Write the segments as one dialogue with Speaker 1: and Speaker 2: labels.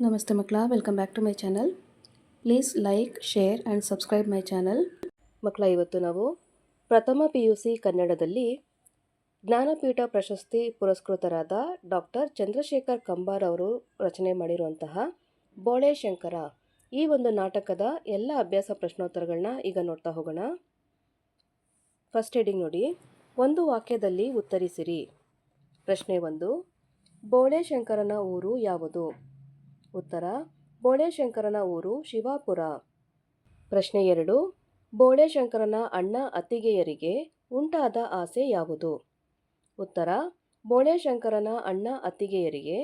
Speaker 1: ನಮಸ್ತೆ ಮಕ್ಕಳ, welcome back to my channel. Please like, share and subscribe my channel. ಮಕ್ಕಳ, ಇವತ್ತು ನಾವು ಪ್ರಥಮ PUC ಕನ್ನಡದಲ್ಲಿ ಜ್ಞಾನಪೀಠ ಪ್ರಶಸ್ತಿ ಪುರಸ್ಕೃತರಾದ ಡಾಕ್ಟರ್ ಚಂದ್ರಶೇಖರ್ ಕಂಬಾರ್ ಅವರು ರಚನೆ ಮಾಡಿರುವಂತಹ ಬೋಳೆ ಶಂಕರ ಈ ಒಂದು ನಾಟಕದ ಎಲ್ಲ ಅಭ್ಯಾಸ ಪ್ರಶ್ನೋತ್ತರಗಳನ್ನ ಈಗ ನೋಡ್ತಾ ಹೋಗೋಣ. ಫಸ್ಟ್ ಹೆಡಿಂಗ್ ನೋಡಿ, ಒಂದು ವಾಕ್ಯದಲ್ಲಿ ಉತ್ತರಿಸಿರಿ. ಪ್ರಶ್ನೆ 1, ಬೋಳೆ ಶಂಕರನ ಊರು ಯಾವುದು? ಉತ್ತರ, ಬೋಳೆ ಶಂಕರನ ಊರು ಶಿವಾಪುರ. ಪ್ರಶ್ನೆ 2, ಬೋಳೆ ಶಂಕರನ ಅಣ್ಣ ಅತ್ತಿಗೆಯರಿಗೆ ಉಂಟಾದ ಆಸೆ ಯಾವುದು? ಉತ್ತರ, ಬೋಳೆ ಶಂಕರನ ಅಣ್ಣ ಅತ್ತಿಗೆಯರಿಗೆ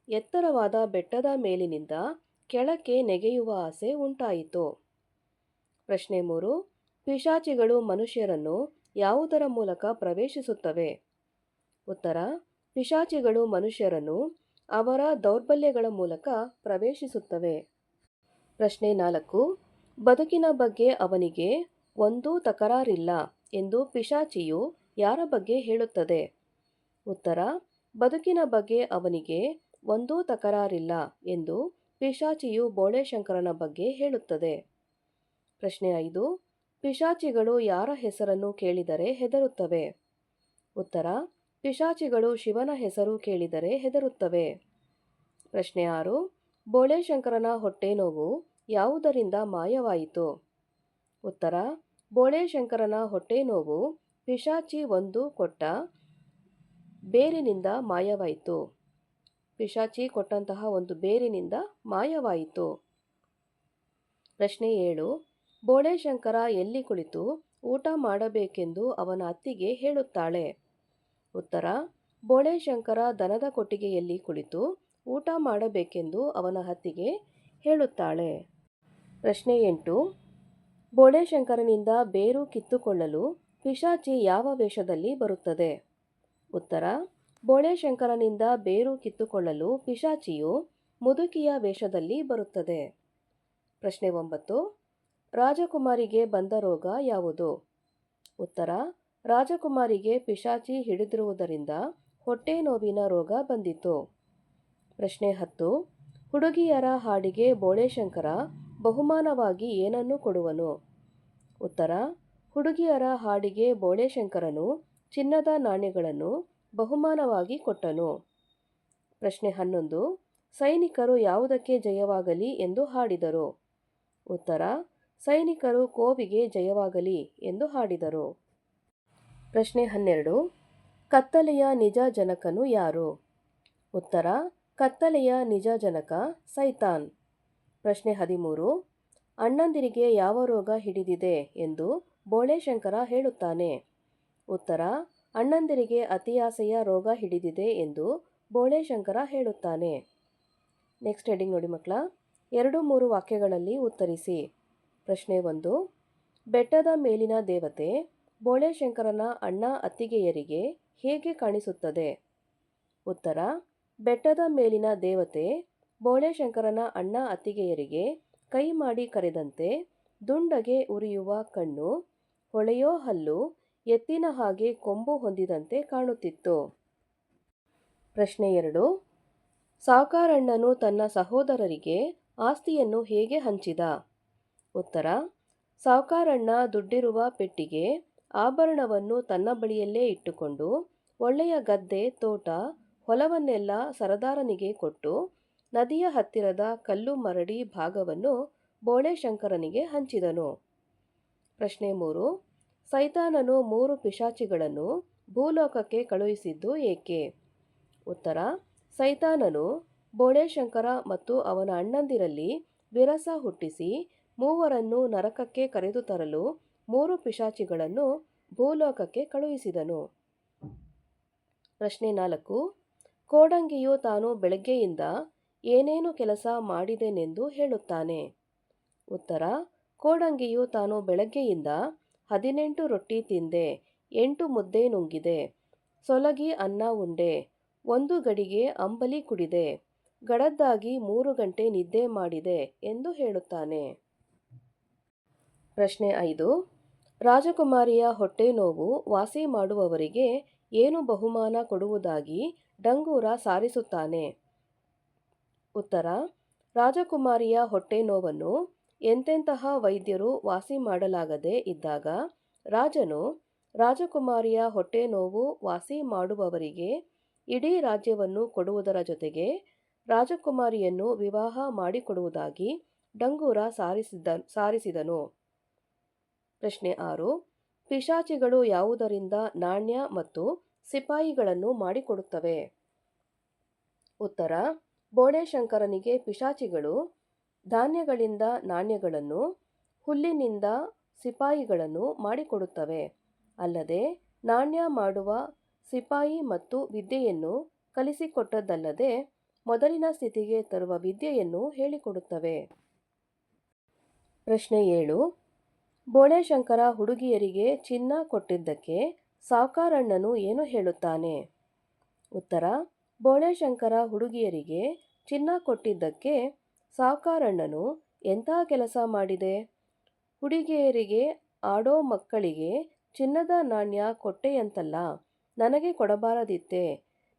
Speaker 1: ಎತ್ತರವಾದ ಬೆಟ್ಟದ ಮೇಲಿನಿಂದ ಕೆಳಕ್ಕೆ ನೆಗೆಯುವ ಆಸೆ ಉಂಟಾಯಿತು. ಪ್ರಶ್ನೆ 3, ಪಿಶಾಚಿಗಳು ಮನುಷ್ಯರನ್ನು ಯಾವುದರ ಮೂಲಕ ಪ್ರವೇಶಿಸುತ್ತವೆ? ಉತ್ತರ, ಪಿಶಾಚಿಗಳು ಮನುಷ್ಯರನ್ನು ಅವರ ದೌರ್ಬಲ್ಯಗಳ ಮೂಲಕ ಪ್ರವೇಶಿಸುತ್ತವೆ. ಪ್ರಶ್ನೆ 4, ಬದುಕಿನ ಬಗ್ಗೆ ಅವನಿಗೆ ಒಂದೂ ತಕರಾರಿಲ್ಲ ಎಂದು ಪಿಶಾಚಿಯು ಯಾರ ಬಗ್ಗೆ ಹೇಳುತ್ತದೆ? ಉತ್ತರ, ಬದುಕಿನ ಬಗ್ಗೆ ಅವನಿಗೆ ಒಂದೂ ತಕರಾರಿಲ್ಲ ಎಂದು ಪಿಶಾಚಿಯು ಬೋಳೆ ಶಂಕರನ ಬಗ್ಗೆ ಹೇಳುತ್ತದೆ. ಪ್ರಶ್ನೆ 5, ಪಿಶಾಚಿಗಳು ಯಾರ ಹೆಸರನ್ನು ಕೇಳಿದರೆ ಹೆದರುತ್ತವೆ? ಉತ್ತರ, ಪಿಶಾಚಿಗಳು ಶಿವನ ಹೆಸರು ಕೇಳಿದರೆ ಹೆದರುತ್ತವೆ. ಪ್ರಶ್ನೆ 6, ಬೋಳೆ ಶಂಕರನ ಹೊಟ್ಟೆನೋವು ಯಾವುದರಿಂದ ಮಾಯವಾಯಿತು? ಉತ್ತರ, ಬೋಳೆ ಶಂಕರನ ಹೊಟ್ಟೆನೋವು ಪಿಶಾಚಿ ಒಂದು ಕೊಟ್ಟ ಬೇರಿನಿಂದ ಮಾಯವಾಯಿತು. ಪಿಶಾಚಿ ಕೊಟ್ಟಂತಹ ಒಂದು ಬೇರಿನಿಂದ ಮಾಯವಾಯಿತು. ಪ್ರಶ್ನೆ 7, ಬೋಳೆ ಶಂಕರ ಎಲ್ಲಿ ಕುಳಿತು ಊಟ ಮಾಡಬೇಕೆಂದು ಅವನ ಅತ್ತಿಗೆ ಹೇಳುತ್ತಾಳೆ? ಉತ್ತರ, ಬೋಳೆ ಶಂಕರ ದನದ ಕೊಟ್ಟಿಗೆಯಲ್ಲಿ ಕುಳಿತು ಊಟ ಮಾಡಬೇಕೆಂದು ಅವನ ಅತ್ತಿಗೆ ಹೇಳುತ್ತಾಳೆ. ಪ್ರಶ್ನೆ 8, ಬೋಳೆ ಶಂಕರನಿಂದ ಬೇರು ಕಿತ್ತುಕೊಳ್ಳಲು ಪಿಶಾಚಿ ಯಾವ ವೇಷದಲ್ಲಿ ಬರುತ್ತದೆ? ಉತ್ತರ, ಬೋಳೆ ಶಂಕರನಿಂದ ಬೇರು ಕಿತ್ತುಕೊಳ್ಳಲು ಪಿಶಾಚಿಯು ಮುದುಕಿಯ ವೇಷದಲ್ಲಿ ಬರುತ್ತದೆ. ಪ್ರಶ್ನೆ 9, ರಾಜಕುಮಾರಿಗೆ ಬಂದ ರೋಗ ಯಾವುದು? ಉತ್ತರ, ರಾಜಕುಮಾರಿಗೆ ಪಿಶಾಚಿ ಹಿಡಿದಿರುವುದರಿಂದ ಹೊಟ್ಟೆ ನೋವಿನ ರೋಗ ಬಂದಿತು. ಪ್ರಶ್ನೆ 10, ಹುಡುಗಿಯರ ಹಾಡಿಗೆ ಬೋಳೆ ಶಂಕರ ಬಹುಮಾನವಾಗಿ ಏನನ್ನು ಕೊಡುವನು? ಉತ್ತರ, ಹುಡುಗಿಯರ ಹಾಡಿಗೆ ಬೋಳೆ ಶಂಕರನು ಚಿನ್ನದ ನಾಣ್ಯಗಳನ್ನು ಬಹುಮಾನವಾಗಿ ಕೊಟ್ಟನು. ಪ್ರಶ್ನೆ 11, ಸೈನಿಕರು ಯಾವುದಕ್ಕೆ ಜಯವಾಗಲಿ ಎಂದು ಹಾಡಿದರು? ಉತ್ತರ, ಸೈನಿಕರು ಕೋವಿಗೆ ಜಯವಾಗಲಿ ಎಂದು ಹಾಡಿದರು. ಪ್ರಶ್ನೆ 12, ಕತ್ತಲೆಯ ನಿಜ ಜನಕನು ಯಾರು? ಉತ್ತರ, ಕತ್ತಲೆಯ ನಿಜ ಜನಕ ಸೈತಾನ್. ಪ್ರಶ್ನೆ 13, ಅಣ್ಣಂದಿರಿಗೆ ಯಾವ ರೋಗ ಹಿಡಿದಿದೆ ಎಂದು ಬೋಳೆ ಶಂಕರ ಹೇಳುತ್ತಾನೆ? ಉತ್ತರ, ಅಣ್ಣಂದಿರಿಗೆ ಅತಿಯಾಸೆಯ ರೋಗ ಹಿಡಿದಿದೆ ಎಂದು ಬೋಳೆ ಶಂಕರ ಹೇಳುತ್ತಾನೆ. ನೆಕ್ಸ್ಟ್ ಹೆಡಿಂಗ್ ನೋಡಿ ಮಕ್ಕಳ, 2-3 ವಾಕ್ಯಗಳಲ್ಲಿ ಉತ್ತರಿಸಿ. ಪ್ರಶ್ನೆ 1, ಬೆಟ್ಟದ ಮೇಲಿನ ದೇವತೆ ಬೋಳೆ ಶಂಕರನ ಅಣ್ಣ ಅತ್ತಿಗೆಯರಿಗೆ ಹೇಗೆ ಕಾಣಿಸುತ್ತದೆ? ಉತ್ತರ, ಬೆಟ್ಟದ ಮೇಲಿನ ದೇವತೆ ಬೋಳೆ ಶಂಕರನ ಅಣ್ಣ ಅತ್ತಿಗೆಯರಿಗೆ ಕೈ ಮಾಡಿ ಕರೆದಂತೆ ದುಂಡಗೆ ಉರಿಯುವ ಕಣ್ಣು, ಹೊಳೆಯೋ ಹಲ್ಲು, ಎತ್ತಿನ ಹಾಗೆ ಕೊಂಬು ಹೊಂದಿದಂತೆ ಕಾಣುತ್ತಿತ್ತು. ಪ್ರಶ್ನೆ 2, ಸಾವುಕಾರಣ್ಣನು ತನ್ನ ಸಹೋದರರಿಗೆ ಆಸ್ತಿಯನ್ನು ಹೇಗೆ ಹಂಚಿದ? ಉತ್ತರ, ಸಾವುಕಾರಣ್ಣ ದುಡ್ಡಿರುವ ಪೆಟ್ಟಿಗೆ ಆಭರಣವನ್ನು ತನ್ನ ಬಳಿಯಲ್ಲೇ ಇಟ್ಟುಕೊಂಡು ಒಳ್ಳೆಯ ಗದ್ದೆ, ತೋಟ, ಹೊಲವನ್ನೆಲ್ಲ ಸರದಾರನಿಗೆ ಕೊಟ್ಟು ನದಿಯ ಹತ್ತಿರದ ಕಲ್ಲು ಮರಡಿ ಭಾಗವನ್ನು ಬೋಳೆ ಶಂಕರನಿಗೆ ಹಂಚಿದನು. ಪ್ರಶ್ನೆ 3, ಸೈತಾನನು 3 ಪಿಶಾಚಿಗಳನ್ನು ಭೂಲೋಕಕ್ಕೆ ಕಳುಹಿಸಿದ್ದು ಏಕೆ? ಉತ್ತರ, ಸೈತಾನನು ಬೋಳೆ ಶಂಕರ ಮತ್ತು ಅವನ ಅಣ್ಣಂದಿರಲ್ಲಿ ವಿರಸ ಹುಟ್ಟಿಸಿ ಮೂವರನ್ನು ನರಕಕ್ಕೆ ಕರೆದು ತರಲು 3 ಪಿಶಾಚಿಗಳನ್ನು ಭೂಲೋಕಕ್ಕೆ ಕಳುಹಿಸಿದನು. ಪ್ರಶ್ನೆ 4, ಕೋಡಂಗಿಯು ತಾನು ಬೆಳಗ್ಗೆಯಿಂದ ಏನೇನು ಕೆಲಸ ಮಾಡಿದೆನೆಂದು ಹೇಳುತ್ತಾನೆ? ಉತ್ತರ, ಕೋಡಂಗಿಯು ತಾನು ಬೆಳಗ್ಗೆಯಿಂದ 18 ರೊಟ್ಟಿ ತಿಂದೆ, 8 ಮುದ್ದೆ ನುಂಗಿದೆ, ಸೊಲಗಿ ಅನ್ನ ಉಂಡೆ, 1 ಗಡಿಗೆ ಅಂಬಲಿ ಕುಡಿದೆ, ಗಡದ್ದಾಗಿ 3 ಗಂಟೆ ನಿದ್ದೆ ಮಾಡಿದೆ ಎಂದು ಹೇಳುತ್ತಾನೆ. ಪ್ರಶ್ನೆ 5, ರಾಜಕುಮಾರಿಯ ಹೊಟ್ಟೆ ನೋವು ವಾಸಿ ಮಾಡುವವರಿಗೆ ಏನು ಬಹುಮಾನ ಕೊಡುವುದಾಗಿ ಡಂಗೂರ ಸಾರಿಸುತ್ತಾನೆ? ಉತ್ತರ, ರಾಜಕುಮಾರಿಯ ಹೊಟ್ಟೆ ನೋವನ್ನು ಎಂತೆಂತಹ ವೈದ್ಯರು ವಾಸಿ ಮಾಡಲಾಗದೆ ಇದ್ದಾಗ ರಾಜನು ರಾಜಕುಮಾರಿಯ ಹೊಟ್ಟೆ ನೋವು ವಾಸಿ ಮಾಡುವವರಿಗೆ ಇಡೀ ರಾಜ್ಯವನ್ನು ಕೊಡುವುದರ ಜೊತೆಗೆ ರಾಜಕುಮಾರಿಯನ್ನು ವಿವಾಹ ಮಾಡಿಕೊಡುವುದಾಗಿ ಡಂಗೂರ ಸಾರಿಸಿದನು. ಪ್ರಶ್ನೆ 6. ಪಿಶಾಚಿಗಳು ಯಾವುದರಿಂದ ನಾಣ್ಯ ಮತ್ತು ಸಿಪಾಯಿಗಳನ್ನು ಮಾಡಿಕೊಡುತ್ತವೆ? ಉತ್ತರ: ಬೋಳೆಶಂಕರನಿಗೆ ಪಿಶಾಚಿಗಳು ಧಾನ್ಯಗಳಿಂದ ನಾಣ್ಯಗಳನ್ನು, ಹುಲ್ಲಿನಿಂದ ಸಿಪಾಯಿಗಳನ್ನು ಮಾಡಿಕೊಡುತ್ತವೆ. ಅಲ್ಲದೆ ನಾಣ್ಯ ಮಾಡುವ ಸಿಪಾಯಿ ಮತ್ತು ವಿದ್ಯೆಯನ್ನು ಕಲಿಸಿಕೊಟ್ಟದ್ದಲ್ಲದೆ ಮೊದಲಿನ ಸ್ಥಿತಿಗೆ ತರುವ ವಿದ್ಯೆಯನ್ನು ಹೇಳಿಕೊಡುತ್ತವೆ. ಪ್ರಶ್ನೆ 7. ಬೋಳೆಶಂಕರ ಹುಡುಗಿಯರಿಗೆ ಚಿನ್ನ ಕೊಟ್ಟಿದ್ದಕ್ಕೆ ಸಾವ್ಕಾರಣ್ಣನು ಏನು ಹೇಳುತ್ತಾನೆ? ಉತ್ತರ: ಬೋಳೆಶಂಕರ ಹುಡುಗಿಯರಿಗೆ ಚಿನ್ನ ಕೊಟ್ಟಿದ್ದಕ್ಕೆ ಸಾವ್ಕಾರಣ್ಣನು ಎಂಥ ಕೆಲಸ ಮಾಡಿದೆ? ಹುಡುಗಿಯರಿಗೆ ಆಡೋ ಮಕ್ಕಳಿಗೆ ಚಿನ್ನದ ನಾಣ್ಯ ಕೊಟ್ಟೆಯಂತಲ್ಲ, ನನಗೆ ಕೊಡಬಾರದಿತ್ತೆ.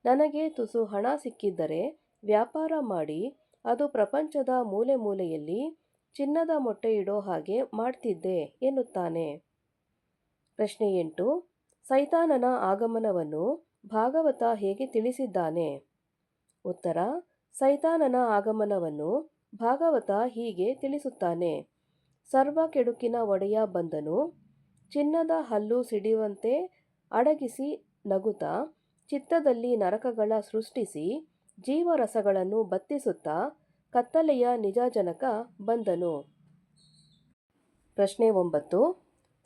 Speaker 1: ನನಗೆ ತುಸು ಹಣ ಸಿಕ್ಕಿದ್ದರೆ ವ್ಯಾಪಾರ ಮಾಡಿ ಅದು ಪ್ರಪಂಚದ ಮೂಲೆ ಮೂಲೆಯಲ್ಲಿ ಚಿನ್ನದ ಮೊಟ್ಟೆ ಇಡೋ ಹಾಗೆ ಮಾಡ್ತಿದ್ದೆ ಎನ್ನುತ್ತಾನೆ. ಪ್ರಶ್ನೆ 8. ಸೈತಾನನ ಆಗಮನವನ್ನು ಭಾಗವತ ಹೇಗೆ ತಿಳಿಸಿದ್ದಾನೆ? ಉತ್ತರ: ಸೈತಾನನ ಆಗಮನವನ್ನು ಭಾಗವತ ಹೀಗೆ ತಿಳಿಸುತ್ತಾನೆ. ಸರ್ವ ಕೆಡುಕಿನ ಒಡೆಯ ಬಂದನು, ಚಿನ್ನದ ಹಲ್ಲು ಸಿಡಿಯುವಂತೆ ಅಡಗಿಸಿ ನಗುತ್ತಾ, ಚಿತ್ತದಲ್ಲಿ ನರಕಗಳ ಸೃಷ್ಟಿಸಿ ಜೀವರಸಗಳನ್ನು ಬತ್ತಿಸುತ್ತಾ ಕತ್ತಲೆಯ ನಿಜಜನಕ ಬಂದನು. ಪ್ರಶ್ನೆ 9.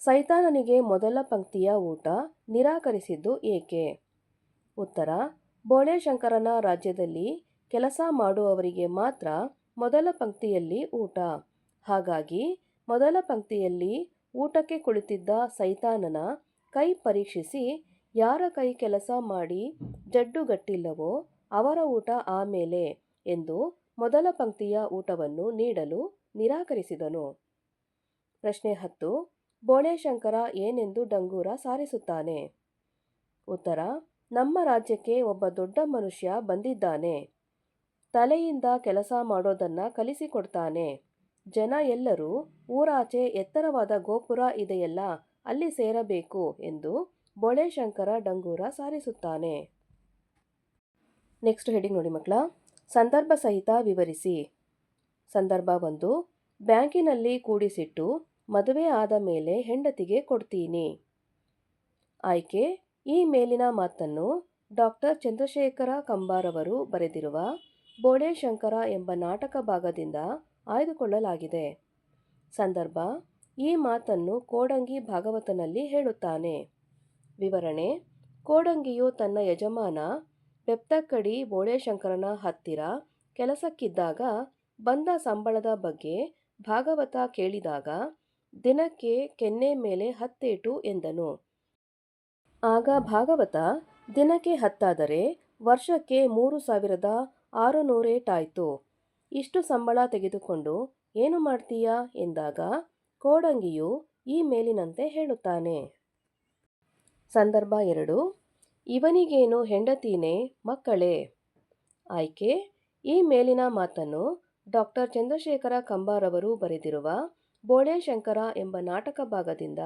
Speaker 1: ಸೈತಾನನಿಗೆ ಮೊದಲ ಪಂಕ್ತಿಯ ಊಟ ನಿರಾಕರಿಸಿದ್ದು ಏಕೆ? ಉತ್ತರ: ಬೋಳೆಶಂಕರನ ರಾಜ್ಯದಲ್ಲಿ ಕೆಲಸ ಮಾಡುವವರಿಗೆ ಮಾತ್ರ ಮೊದಲ ಪಂಕ್ತಿಯಲ್ಲಿ ಊಟ. ಹಾಗಾಗಿ ಮೊದಲ ಪಂಕ್ತಿಯಲ್ಲಿ ಊಟಕ್ಕೆ ಕುಳಿತಿದ್ದ ಸೈತಾನನ ಕೈ ಪರೀಕ್ಷಿಸಿ ಯಾರ ಕೈ ಕೆಲಸ ಮಾಡಿ ಜಡ್ಡುಗಟ್ಟಿಲ್ಲವೋ ಅವರ ಊಟ ಆಮೇಲೆ ಎಂದು ಮೊದಲ ಪಂಕ್ತಿಯ ಊಟವನ್ನು ನೀಡಲು ನಿರಾಕರಿಸಿದನು. ಪ್ರಶ್ನೆ 10. ಬೋಳೆಶಂಕರ ಏನೆಂದು ಡಂಗೂರ ಸಾರಿಸುತ್ತಾನೆ? ಉತ್ತರ: ನಮ್ಮ ರಾಜ್ಯಕ್ಕೆ ಒಬ್ಬ ದೊಡ್ಡ ಮನುಷ್ಯ ಬಂದಿದ್ದಾನೆ. ತಲೆಯಿಂದ ಕೆಲಸ ಮಾಡೋದನ್ನ ಕಲಿಸಿಕೊಡ್ತಾನೆ. ಜನ ಎಲ್ಲರೂ ಊರಾಚೆ ಎತ್ತರವಾದ ಗೋಪುರ ಇದೆಯಲ್ಲ, ಅಲ್ಲಿ ಸೇರಬೇಕು ಎಂದು ಬೋಳೆಶಂಕರ ಡಂಗೂರ ಸಾರಿಸುತ್ತಾನೆ. ನೆಕ್ಸ್ಟ್ ಹೆಡಿಂಗ್ ನೋಡಿ ಮಕ್ಕಳ. ಸಂದರ್ಭ ಸಹಿತ ವಿವರಿಸಿ. ಸಂದರ್ಭ 1. ಬ್ಯಾಂಕಿನಲ್ಲಿ ಕೂಡಿಸಿಟ್ಟು ಮದುವೆ ಆದ ಮೇಲೆ ಹೆಂಡತಿಗೆ ಕೊಡ್ತೀನಿ. ಆಯ್ಕೆ: ಈ ಮೇಲಿನ ಮಾತನ್ನು ಡಾಕ್ಟರ್ ಚಂದ್ರಶೇಖರ ಕಂಬಾರವರು ಬರೆದಿರುವ ಬೋಳೆಶಂಕರ ಎಂಬ ನಾಟಕ ಭಾಗದಿಂದ ಆಯ್ದುಕೊಳ್ಳಲಾಗಿದೆ. ಸಂದರ್ಭ: ಈ ಮಾತನ್ನು ಕೋಡಂಗಿ ಭಾಗವತನಲ್ಲಿ ಹೇಳುತ್ತಾನೆ. ವಿವರಣೆ: ಕೋಡಂಗಿಯು ತನ್ನ ಯಜಮಾನ ಬೆಪ್ತಕ್ಕಡಿ ಬೋಳೆಶಂಕರನ ಹತ್ತಿರ ಕೆಲಸಕ್ಕಿದ್ದಾಗ ಬಂದ ಸಂಬಳದ ಬಗ್ಗೆ ಭಾಗವತ ಕೇಳಿದಾಗ ದಿನಕ್ಕೆ ಕೆನ್ನೆ ಮೇಲೆ 10 ಏಟು ಎಂದನು. ಆಗ ಭಾಗವತ ದಿನಕ್ಕೆ 10 ವರ್ಷಕ್ಕೆ 3600 ಏಟಾಯ್ತು. ಇಷ್ಟು ಸಂಬಳ ತೆಗೆದುಕೊಂಡು ಏನು ಮಾಡ್ತೀಯಾ ಎಂದಾಗ ಕೋಡಂಗಿಯು ಈ ಮೇಲಿನಂತೆ ಹೇಳುತ್ತಾನೆ. ಸಂದರ್ಭ 2. ಇವನಿಗೇನು ಹೆಂಡತೀನೇ ಮಕ್ಕಳೇ? ಆಯ್ಕೆ: ಈ ಮೇಲಿನ ಮಾತನ್ನು ಡಾಕ್ಟರ್ ಚಂದ್ರಶೇಖರ ಕಂಬಾರವರು ಬರೆದಿರುವ ಬೋಳೆಶಂಕರ ಎಂಬ ನಾಟಕ ಭಾಗದಿಂದ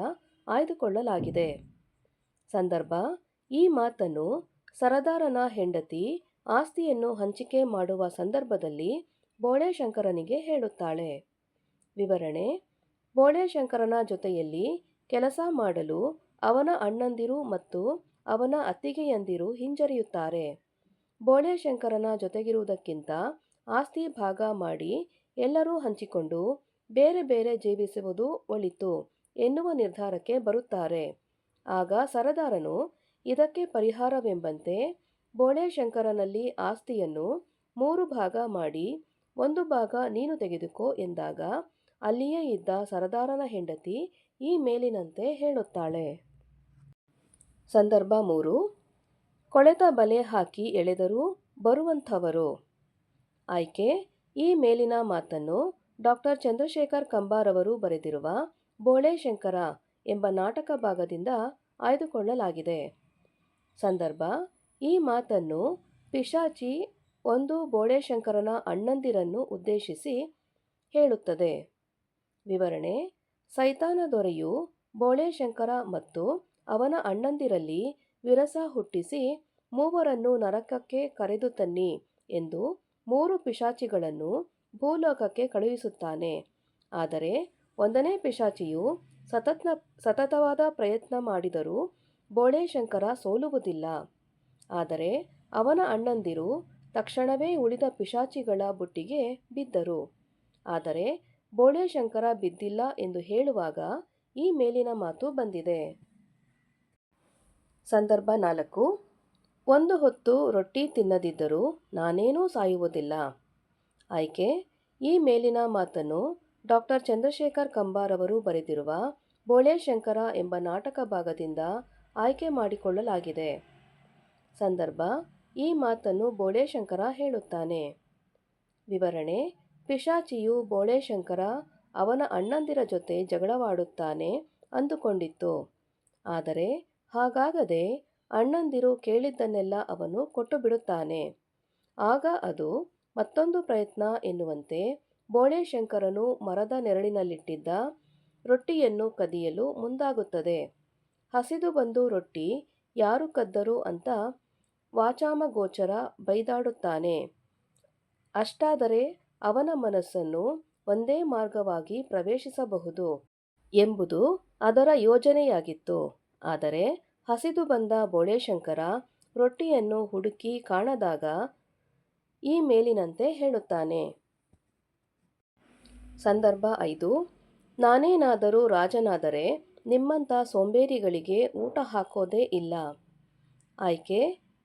Speaker 1: ಆಯ್ದುಕೊಳ್ಳಲಾಗಿದೆ. ಸಂದರ್ಭ: ಈ ಮಾತನ್ನು ಸರದಾರನ ಹೆಂಡತಿ ಆಸ್ತಿಯನ್ನು ಹಂಚಿಕೆ ಮಾಡುವ ಸಂದರ್ಭದಲ್ಲಿ ಬೋಳೆಶಂಕರನಿಗೆ ಹೇಳುತ್ತಾಳೆ. ವಿವರಣೆ: ಬೋಳೆಶಂಕರನ ಜೊತೆಯಲ್ಲಿ ಕೆಲಸ ಮಾಡಲು ಅವನ ಅಣ್ಣಂದಿರು ಮತ್ತು ಅವನ ಅತ್ತಿಗೆಯಂದಿರು ಹಿಂಜರಿಯುತ್ತಾರೆ. ಬೋಳೆಶಂಕರನ ಜೊತೆಗಿರುವುದಕ್ಕಿಂತ ಆಸ್ತಿ ಭಾಗ ಮಾಡಿ ಎಲ್ಲರೂ ಹಂಚಿಕೊಂಡು ಬೇರೆ ಬೇರೆ ಜೀವಿಸುವುದು ಒಳಿತು ಎನ್ನುವ ನಿರ್ಧಾರಕ್ಕೆ ಬರುತ್ತಾರೆ. ಆಗ ಸರದಾರನು ಇದಕ್ಕೆ ಪರಿಹಾರವೆಂಬಂತೆ ಬೋಳೆಶಂಕರನಲ್ಲಿ ಆಸ್ತಿಯನ್ನು 3 ಭಾಗ ಮಾಡಿ 1 ಭಾಗ ನೀನು ತೆಗೆದುಕೋ ಎಂದಾಗ ಅಲ್ಲಿಯೇ ಇದ್ದ ಸರದಾರನ ಹೆಂಡತಿ ಈ ಮೇಲಿನಂತೆ ಹೇಳುತ್ತಾಳೆ. ಸಂದರ್ಭ 3. ಕೊಳೆತ ಬಲೆ ಹಾಕಿ ಎಳೆದರೂ ಬರುವಂಥವರು. ಆಯ್ಕೆ: ಈ ಮೇಲಿನ ಮಾತನ್ನು ಡಾಕ್ಟರ್ ಚಂದ್ರಶೇಖರ್ ಕಂಬಾರವರು ಬರೆದಿರುವ ಬೋಳೆಶಂಕರ ಎಂಬ ನಾಟಕ ಭಾಗದಿಂದ ಆಯ್ದುಕೊಳ್ಳಲಾಗಿದೆ. ಸಂದರ್ಭ: ಈ ಮಾತನ್ನು ಪಿಶಾಚಿ ಒಂದು ಬೋಳೇಶಂಕರನ ಅಣ್ಣಂದಿರನ್ನು ಉದ್ದೇಶಿಸಿ ಹೇಳುತ್ತದೆ. ವಿವರಣೆ: ಸೈತಾನ ದೊರೆಯು ಬೋಳೇಶಂಕರ ಮತ್ತು ಅವನ ಅಣ್ಣಂದಿರಲ್ಲಿ ವಿರಸ ಹುಟ್ಟಿಸಿ ಮೂವರನ್ನು ನರಕಕ್ಕೆ ಕರೆದು ತನ್ನಿ ಎಂದು 3 ಪಿಶಾಚಿಗಳನ್ನು ಭೂಲೋಕಕ್ಕೆ ಕಳುಹಿಸುತ್ತಾನೆ. ಆದರೆ 1ನೇ ಪಿಶಾಚಿಯು ಸತತವಾದ ಪ್ರಯತ್ನ ಮಾಡಿದರೂ ಬೋಳೇಶಂಕರ ಸೋಲುವುದಿಲ್ಲ. ಆದರೆ ಅವನ ಅಣ್ಣಂದಿರು ತಕ್ಷಣವೇ ಉಳಿದ ಪಿಶಾಚಿಗಳ ಬುಟ್ಟಿಗೆ ಬಿದ್ದರು. ಆದರೆ ಬೋಳೇಶಂಕರ ಬಿದ್ದಿಲ್ಲ ಎಂದು ಹೇಳುವಾಗ ಈ ಮೇಲಿನ ಮಾತು ಬಂದಿದೆ. ಸಂದರ್ಭ 4. ಒಂದು ಹೊತ್ತು ರೊಟ್ಟಿ ತಿನ್ನದಿದ್ದರೂ ನಾನೇನೂ ಸಾಯುವುದಿಲ್ಲ. ಆಯ್ಕೆ: ಈ ಮೇಲಿನ ಮಾತನ್ನು ಡಾ. ಚಂದ್ರಶೇಖರ್ ಕಂಬಾರ್ ಅವರು ಬರೆದಿರುವ ಬೋಳೇಶಂಕರ ಎಂಬ ನಾಟಕ ಭಾಗದಿಂದ ಆಯ್ಕೆ ಮಾಡಿಕೊಳ್ಳಲಾಗಿದೆ. ಸಂದರ್ಭ: ಈ ಮಾತನ್ನು ಬೋಳೇಶಂಕರ ಹೇಳುತ್ತಾನೆ. ವಿವರಣೆ: ಪಿಶಾಚಿಯು ಬೋಳೇಶಂಕರ ಅವನ ಅಣ್ಣಂದಿರ ಜೊತೆ ಜಗಳವಾಡುತ್ತಾನೆ ಅಂದುಕೊಂಡಿತ್ತು. ಆದರೆ ಹಾಗಾಗದೆ ಅಣ್ಣಂದಿರು ಕೇಳಿದ್ದನ್ನೆಲ್ಲ ಅವನು ಕೊಟ್ಟುಬಿಡುತ್ತಾನೆ. ಆಗ ಅದು ಮತ್ತೊಂದು ಪ್ರಯತ್ನ ಎನ್ನುವಂತೆ ಬೋಳೇಶಂಕರನು ಮರದ ನೆರಳಿನಲ್ಲಿಟ್ಟಿದ್ದ ರೊಟ್ಟಿಯನ್ನು ಕದಿಯಲು ಮುಂದಾಗುತ್ತದೆ. ಹಸಿದು ಬಂದು ರೊಟ್ಟಿ ಯಾರು ಕದ್ದರು ಅಂತ ವಾಚಾಮಗೋಚರ ಬೈದಾಡುತ್ತಾನೆ. ಅಷ್ಟಾದರೆ ಅವನ ಮನಸ್ಸನ್ನು ಒಂದೇ ಮಾರ್ಗವಾಗಿ ಪ್ರವೇಶಿಸಬಹುದು ಎಂಬುದು ಅದರ ಯೋಜನೆಯಾಗಿತ್ತು. ಆದರೆ ಹಸಿದು ಬಂದ ಬೋಳೇಶಂಕರ ರೊಟ್ಟಿಯನ್ನು ಹುಡುಕಿ ಕಾಣದಾಗ ಈ ಮೇಲಿನಂತೆ ಹೇಳುತ್ತಾನೆ. ಸಂದರ್ಭ 5. ನಾನೇನಾದರೂ ರಾಜನಾದರೆ ನಿಮ್ಮಂಥ ಸೋಂಬೇರಿಗಳಿಗೆ ಊಟ ಹಾಕೋದೇ ಇಲ್ಲ. ಆಯ್ಕೆ: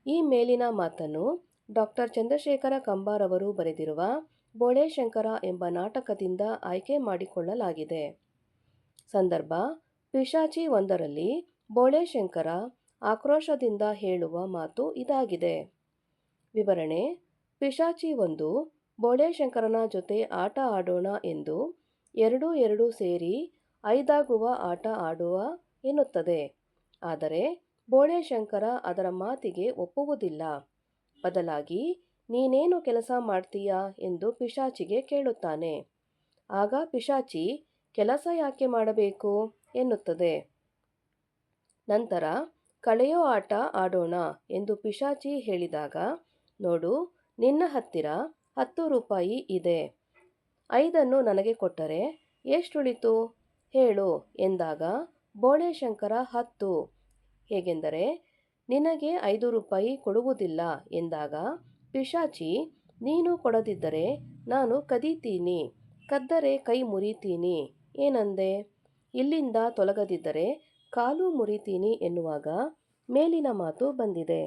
Speaker 1: ಈ ಮೇಲಿನ ಮಾತನ್ನು ಡಾ. ಚಂದ್ರಶೇಖರ ಕಂಬಾರ್ ಅವರು ಬರೆದಿರುವ ಬೋಳೇಶಂಕರ ಎಂಬ ನಾಟಕದಿಂದ ಆಯ್ಕೆ ಮಾಡಿಕೊಳ್ಳಲಾಗಿದೆ. ಸಂದರ್ಭ: ಪಿಶಾಚಿ 1ರಲ್ಲಿ ಬೋಳೇಶಂಕರ ಆಕ್ರೋಶದಿಂದ ಹೇಳುವ ಮಾತು ಇದಾಗಿದೆ. ವಿವರಣೆ: ಪಿಶಾಚಿ 1 ಬೋಳೇಶಂಕರನ ಜೊತೆ ಆಟ ಆಡೋಣ ಎಂದು 2 ಸೇರಿ 5 ಆಟ ಆಡುವ ಎನ್ನುತ್ತದೆ. ಆದರೆ ಬೋಳೇಶಂಕರ ಅದರ ಮಾತಿಗೆ ಒಪ್ಪುವುದಿಲ್ಲ. ಬದಲಾಗಿ ನೀನೇನು ಕೆಲಸ ಮಾಡ್ತೀಯಾ ಎಂದು ಪಿಶಾಚಿಗೆ ಕೇಳುತ್ತಾನೆ. ಆಗ ಪಿಶಾಚಿ ಕೆಲಸ ಯಾಕೆ ಮಾಡಬೇಕು ಎನ್ನುತ್ತದೆ. ನಂತರ ಕಳೆಯೋ ಆಟ ಆಡೋಣ ಎಂದು ಪಿಶಾಚಿ ಹೇಳಿದಾಗ, ನೋಡು, ನಿನ್ನ ಹತ್ತಿರ 10 ರೂಪಾಯಿ ಇದೆ. 5 ನನಗೆ ಕೊಟ್ಟರೆ ಎಷ್ಟುಳಿತು ಹೇಳು ಎಂದಾಗ ಬೋಳೇಶಂಕರ 10 ಹೇಗೆಂದರೆ ನಿನಗೆ 5 ರೂಪಾಯಿ ಕೊಡುವುದಿಲ್ಲ ಎಂದಾಗ ಪಿಶಾಚಿ, ನೀನು ಕೊಡದಿದ್ದರೆ ನಾನು ಕದೀತೀನಿ, ಕದ್ದರೆ ಕೈ ಮುರಿತೀನಿ, ಏನಂದೆ, ಇಲ್ಲಿಂದ ತೊಲಗದಿದ್ದರೆ ಕಾಲು ಮುರಿತೀನಿ ಎನ್ನುವಾಗ ಮೇಲಿನ ಮಾತು ಬಂದಿದೆ.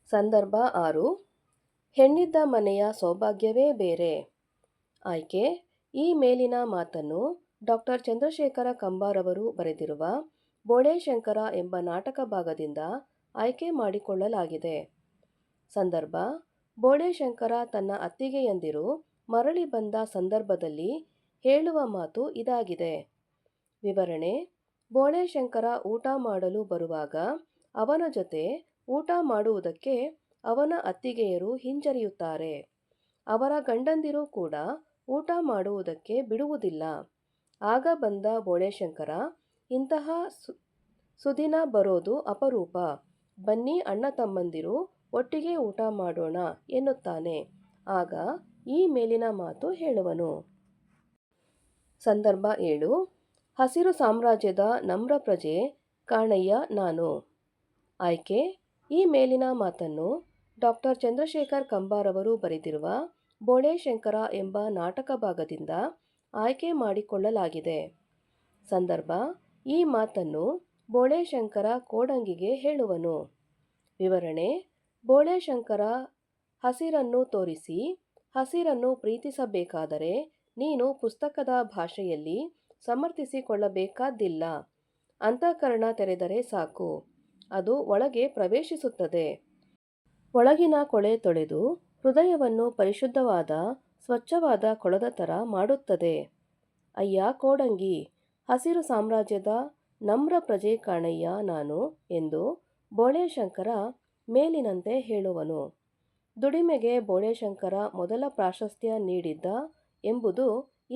Speaker 1: ಸಂದರ್ಭ 6. ಹೆಣ್ಣಿದ್ದ ಮನೆಯ ಸೌಭಾಗ್ಯವೇ ಬೇರೆ. ಆಯ್ಕೆ: ಈ ಮೇಲಿನ ಮಾತನ್ನು ಡಾ. ಚಂದ್ರಶೇಖರ ಕಂಬಾರ್ ಅವರು ಬರೆದಿರುವ ಬೋಳೇಶಂಕರ ಎಂಬ ನಾಟಕ ಭಾಗದಿಂದ ಆಯ್ಕೆ ಮಾಡಿಕೊಳ್ಳಲಾಗಿದೆ. ಸಂದರ್ಭ: ಬೋಳೇಶಂಕರ ತನ್ನ ಅತ್ತಿಗೆಯಂದಿರು ಮರಳಿ ಬಂದ ಸಂದರ್ಭದಲ್ಲಿ ಹೇಳುವ ಮಾತು ಇದಾಗಿದೆ. ವಿವರಣೆ: ಬೋಳೇಶಂಕರ ಊಟ ಮಾಡಲು ಬರುವಾಗ ಅವನ ಜೊತೆ ಊಟ ಮಾಡುವುದಕ್ಕೆ ಅವನ ಅತ್ತಿಗೆಯರು ಹಿಂಜರಿಯುತ್ತಾರೆ. ಅವರ ಗಂಡಂದಿರು ಕೂಡ ಊಟ ಮಾಡುವುದಕ್ಕೆ ಬಿಡುವುದಿಲ್ಲ. ಆಗ ಬಂದ ಬೋಳೇಶಂಕರ, ಇಂತಹ ಸುದಿನ ಬರೋದು ಅಪರೂಪ, ಬನ್ನಿ ಅಣ್ಣ ತಮ್ಮಂದಿರು ಒಟ್ಟಿಗೆ ಊಟ ಮಾಡೋಣ ಎನ್ನುತ್ತಾನೆ. ಆಗ ಈ ಮೇಲಿನ ಮಾತು ಹೇಳುವನು. ಸಂದರ್ಭ 7. ಹಸಿರು ಸಾಮ್ರಾಜ್ಯದ ನಮ್ರ ಪ್ರಜೆ ಕಾಣಯ್ಯ ನಾನು. ಆಯ್ಕೆ: ಈ ಮೇಲಿನ ಮಾತನ್ನು ಡಾ. ಚಂದ್ರಶೇಖರ್ ಕಂಬಾರ್ ಅವರು ಬರೆದಿರುವ ಬೋಳೇಶಂಕರ ಎಂಬ ನಾಟಕ ಭಾಗದಿಂದ ಆಯ್ಕೆ ಮಾಡಿಕೊಳ್ಳಲಾಗಿದೆ. ಸಂದರ್ಭ: ಈ ಮಾತನ್ನು ಬೋಳೇಶಂಕರ ಕೋಡಂಗಿಗೆ ಹೇಳುವನು. ವಿವರಣೆ: ಬೋಳೇಶಂಕರ ಹಸಿರನ್ನು ತೋರಿಸಿ, ಹಸಿರನ್ನು ಪ್ರೀತಿಸಬೇಕಾದರೆ ನೀನು ಪುಸ್ತಕದ ಭಾಷೆಯಲ್ಲಿ ಸಮರ್ಥಿಸಿಕೊಳ್ಳಬೇಕಾದ್ದಿಲ್ಲ. ಅಂತಃಕರಣ ತೆರೆದರೆ ಸಾಕು, ಅದು ಒಳಗೆ ಪ್ರವೇಶಿಸುತ್ತದೆ. ಒಳಗಿನ ಕೊಳೆ ತೊಳೆದು ಹೃದಯವನ್ನು ಪರಿಶುದ್ಧವಾದ ಸ್ವಚ್ಛವಾದ ಕೊಳದ ಥರ ಮಾಡುತ್ತದೆ. ಅಯ್ಯ ಕೋಡಂಗಿ, ಹಸಿರು ಸಾಮ್ರಾಜ್ಯದ ನಮ್ರ ಪ್ರಜೆ ಕಾಣಯ್ಯ ನಾನು ಎಂದು ಬೋಳೇಶಂಕರ ಮೇಲಿನಂತೆ ಹೇಳುವನು. ದುಡಿಮೆಗೆ ಬೋಳೇಶಂಕರ ಮೊದಲ ಪ್ರಾಶಸ್ತ್ಯ ನೀಡಿದ್ದ ಎಂಬುದು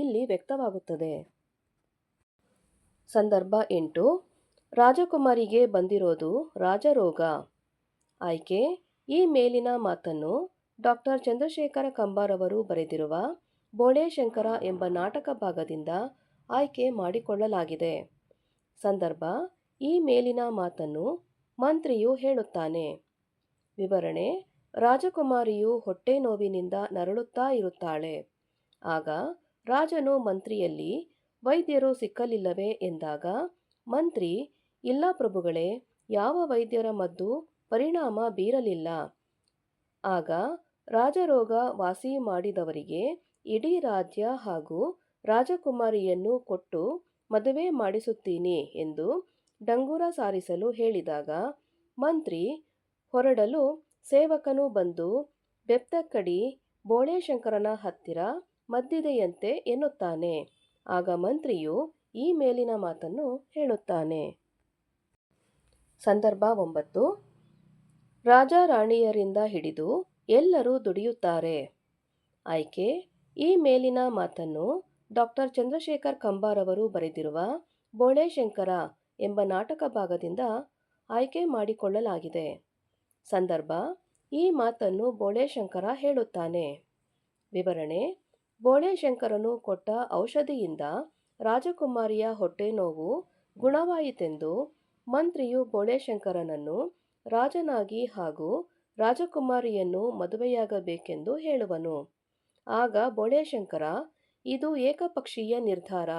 Speaker 1: ಇಲ್ಲಿ ವ್ಯಕ್ತವಾಗುತ್ತದೆ. ಸಂದರ್ಭ 8. ರಾಜಕುಮಾರಿಗೆ ಬಂದಿರೋದು ರಾಜರೋಗ. ಆಯ್ಕೆ: ಈ ಮೇಲಿನ ಮಾತನ್ನು ಡಾಕ್ಟರ್ ಚಂದ್ರಶೇಖರ ಕಂಬಾರವರು ಬರೆದಿರುವ ಬೋಳೇಶಂಕರ ಎಂಬ ನಾಟಕ ಭಾಗದಿಂದ ಆಯ್ಕೆ ಮಾಡಿಕೊಳ್ಳಲಾಗಿದೆ. ಸಂದರ್ಭ: ಈ ಮೇಲಿನ ಮಾತನ್ನು ಮಂತ್ರಿಯು ಹೇಳುತ್ತಾನೆ. ವಿವರಣೆ: ರಾಜಕುಮಾರಿಯು ಹೊಟ್ಟೆ ನೋವಿನಿಂದ ನರಳುತ್ತಾ ಇರುತ್ತಾಳೆ. ಆಗ ರಾಜನು ಮಂತ್ರಿಯಲ್ಲಿ ವೈದ್ಯರು ಸಿಕ್ಕಲಿಲ್ಲವೇ ಎಂದಾಗ ಮಂತ್ರಿ, ಇಲ್ಲ ಪ್ರಭುಗಳೇ, ಯಾವ ವೈದ್ಯರ ಮದ್ದು ಪರಿಣಾಮ ಬೀರಲಿಲ್ಲ. ಆಗ ರಾಜರೋಗ ವಾಸಿ ಮಾಡಿದವರಿಗೆ ಇಡೀ ರಾಜ್ಯ ಹಾಗೂ ರಾಜಕುಮಾರಿಯನ್ನು ಕೊಟ್ಟು ಮದುವೆ ಮಾಡಿಸುತ್ತೀನಿ ಎಂದು ಡಂಗುರ ಸಾರಿಸಲು ಹೇಳಿದಾಗ ಮಂತ್ರಿ ಹೊರಡಲು ಸೇವಕನು ಬಂದು ಬೆಪ್ತಕ್ಕಡಿ ಬೋಳೇಶಂಕರನ ಹತ್ತಿರ ಮದ್ದಿದೆಯಂತೆ ಎನ್ನುತ್ತಾನೆ. ಆಗ ಮಂತ್ರಿಯು ಈ ಮೇಲಿನ ಮಾತನ್ನು ಹೇಳುತ್ತಾನೆ. ಸಂದರ್ಭ 9. ರಾಜ ರಾಣಿಯರಿಂದ ಹಿಡಿದು ಎಲ್ಲರೂ ದುಡಿಯುತ್ತಾರೆ. ಆಯ್ಕೆ: ಈ ಮೇಲಿನ ಮಾತನ್ನು ಡಾಕ್ಟರ್ ಚಂದ್ರಶೇಖರ್ ಕಂಬಾರವರು ಬರೆದಿರುವ ಬೋಳೇಶಂಕರ ಎಂಬ ನಾಟಕ ಭಾಗದಿಂದ ಆಯ್ಕೆ ಮಾಡಿಕೊಳ್ಳಲಾಗಿದೆ. ಸಂದರ್ಭ: ಈ ಮಾತನ್ನು ಬೋಳೇಶಂಕರ ಹೇಳುತ್ತಾನೆ. ವಿವರಣೆ: ಬೋಳೇಶಂಕರನು ಕೊಟ್ಟ ಔಷಧಿಯಿಂದ ರಾಜಕುಮಾರಿಯ ಹೊಟ್ಟೆ ನೋವು ಗುಣವಾಯಿತೆಂದು ಮಂತ್ರಿಯು ಬೋಳೇಶಂಕರನನ್ನು ರಾಜನಾಗಿ ಹಾಗೂ ರಾಜಕುಮಾರಿಯನ್ನು ಮದುವೆಯಾಗಬೇಕೆಂದು ಹೇಳುವನು. ಆಗ ಬೋಳೇಶಂಕರ, ಇದು ಏಕಪಕ್ಷೀಯ ನಿರ್ಧಾರ.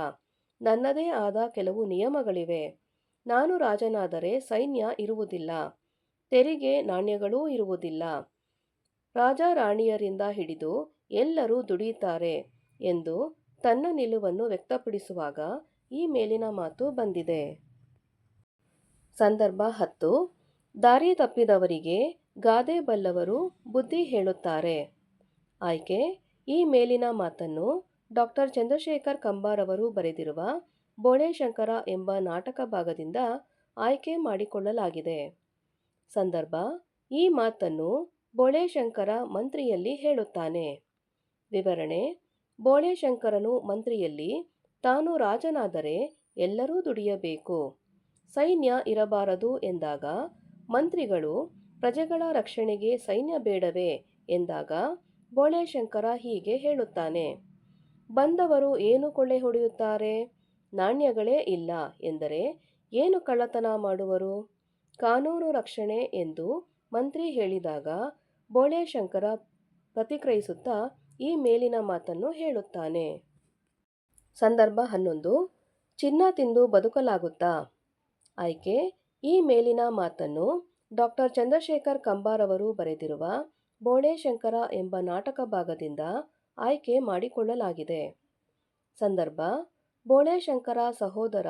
Speaker 1: ನನ್ನದೇ ಆದ ಕೆಲವು ನಿಯಮಗಳಿವೆ. ನಾನು ರಾಜನಾದರೆ ಸೈನ್ಯ ಇರುವುದಿಲ್ಲ, ತೆರಿಗೆ ನಾಣ್ಯಗಳೂ ಇರುವುದಿಲ್ಲ. ರಾಜ ರಾಣಿಯರಿಂದ ಹಿಡಿದು ಎಲ್ಲರೂ ದುಡಿಯುತ್ತಾರೆ ಎಂದು ತನ್ನ ನಿಲುವನ್ನು ವ್ಯಕ್ತಪಡಿಸುವಾಗ ಈ ಮೇಲಿನ ಮಾತು ಬಂದಿದೆ. ಸಂದರ್ಭ 10. ದಾರಿ ತಪ್ಪಿದವರಿಗೆ ಗಾದೆ ಬಲ್ಲವರು ಬುದ್ಧಿ ಹೇಳುತ್ತಾರೆ. ಆಯ್ಕೆ: ಈ ಮೇಲಿನ ಮಾತನ್ನು ಡಾಕ್ಟರ್ ಚಂದ್ರಶೇಖರ್ ಕಂಬಾರವರು ಬರೆದಿರುವ ಬೋಳೇಶಂಕರ ಎಂಬ ನಾಟಕ ಭಾಗದಿಂದ ಆಯ್ಕೆ ಮಾಡಿಕೊಳ್ಳಲಾಗಿದೆ. ಸಂದರ್ಭ: ಈ ಮಾತನ್ನು ಬೋಳೇಶಂಕರ ಮಂತ್ರಿಯಲ್ಲಿ ಹೇಳುತ್ತಾನೆ. ವಿವರಣೆ: ಬೋಳೇಶಂಕರನು ಮಂತ್ರಿಯಲ್ಲಿ ತಾನು ರಾಜನಾದರೆ ಎಲ್ಲರೂ ದುಡಿಯಬೇಕು, ಸೈನ್ಯ ಇರಬಾರದು ಎಂದಾಗ ಮಂತ್ರಿಗಳು ಪ್ರಜೆಗಳ ರಕ್ಷಣೆಗೆ ಸೈನ್ಯ ಬೇಡವೇ ಎಂದಾಗ ಬೋಳೇಶಂಕರ ಹೀಗೆ ಹೇಳುತ್ತಾನೆ. ಬಂದವರು ಏನು ಕೊಳ್ಳೆ ಹೊಡೆಯುತ್ತಾರೆ? ನಾಣ್ಯಗಳೇ ಇಲ್ಲ ಎಂದರೆ ಏನು ಕಳ್ಳತನ ಮಾಡುವರು? ಕಾನೂನು ರಕ್ಷಣೆ ಎಂದು ಮಂತ್ರಿ ಹೇಳಿದಾಗ ಬೋಳೇಶಂಕರ ಪ್ರತಿಕ್ರಿಯಿಸುತ್ತಾ ಈ ಮೇಲಿನ ಮಾತನ್ನು ಹೇಳುತ್ತಾನೆ. ಸಂದರ್ಭ 11. ಚಿನ್ನ ತಿಂದು ಬದುಕಲಾಗುತ್ತಾ? ಆಯ್ಕೆ: ಈ ಮೇಲಿನ ಮಾತನ್ನು ಡಾಕ್ಟರ್ ಚಂದ್ರಶೇಖರ್ ಕಂಬಾರವರು ಬರೆದಿರುವ ಬೋಳೇಶಂಕರ ಎಂಬ ನಾಟಕ ಭಾಗದಿಂದ ಆಯ್ಕೆ ಮಾಡಿಕೊಳ್ಳಲಾಗಿದೆ. ಸಂದರ್ಭ: ಬೋಳೇಶಂಕರ ಸಹೋದರ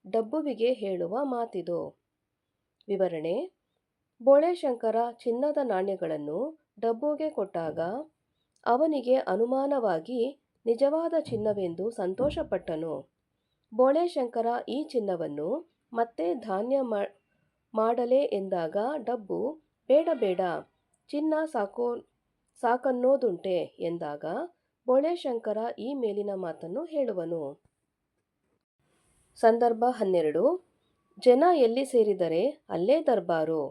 Speaker 1: ಡಬ್ಬುವಿಗೆ ಹೇಳುವ ಮಾತಿದು. ವಿವರಣೆ: ಬೋಳೇಶಂಕರ ಚಿನ್ನದ ನಾಣ್ಯಗಳನ್ನು ಡಬ್ಬುಗೆ ಕೊಟ್ಟಾಗ ಅವನಿಗೆ ಅನುಮಾನವಾಗಿ ನಿಜವಾದ ಚಿನ್ನವೆಂದು ಸಂತೋಷಪಟ್ಟನು. ಬೋಳೇಶಂಕರ ಈ ಚಿನ್ನವನ್ನು ಮತ್ತೆ ಧಾನ್ಯ ಮಾಡಲೇ ಎಂದಾಗ ಡಬ್ಬು, ಬೇಡ ಬೇಡ, ಚಿನ್ನ ಸಾಕನ್ನೋದುಂಟೆ ಎಂದಾಗ ಬೋಳೇಶಂಕರ ಈ ಮೇಲಿನ ಮಾತನ್ನು ಹೇಳುವನು. ಸಂದರ್ಭ 12. ಜನ ಎಲ್ಲಿ ಸೇರಿದರೆ ಅಲ್ಲೇ ದರ್ಬಾರು.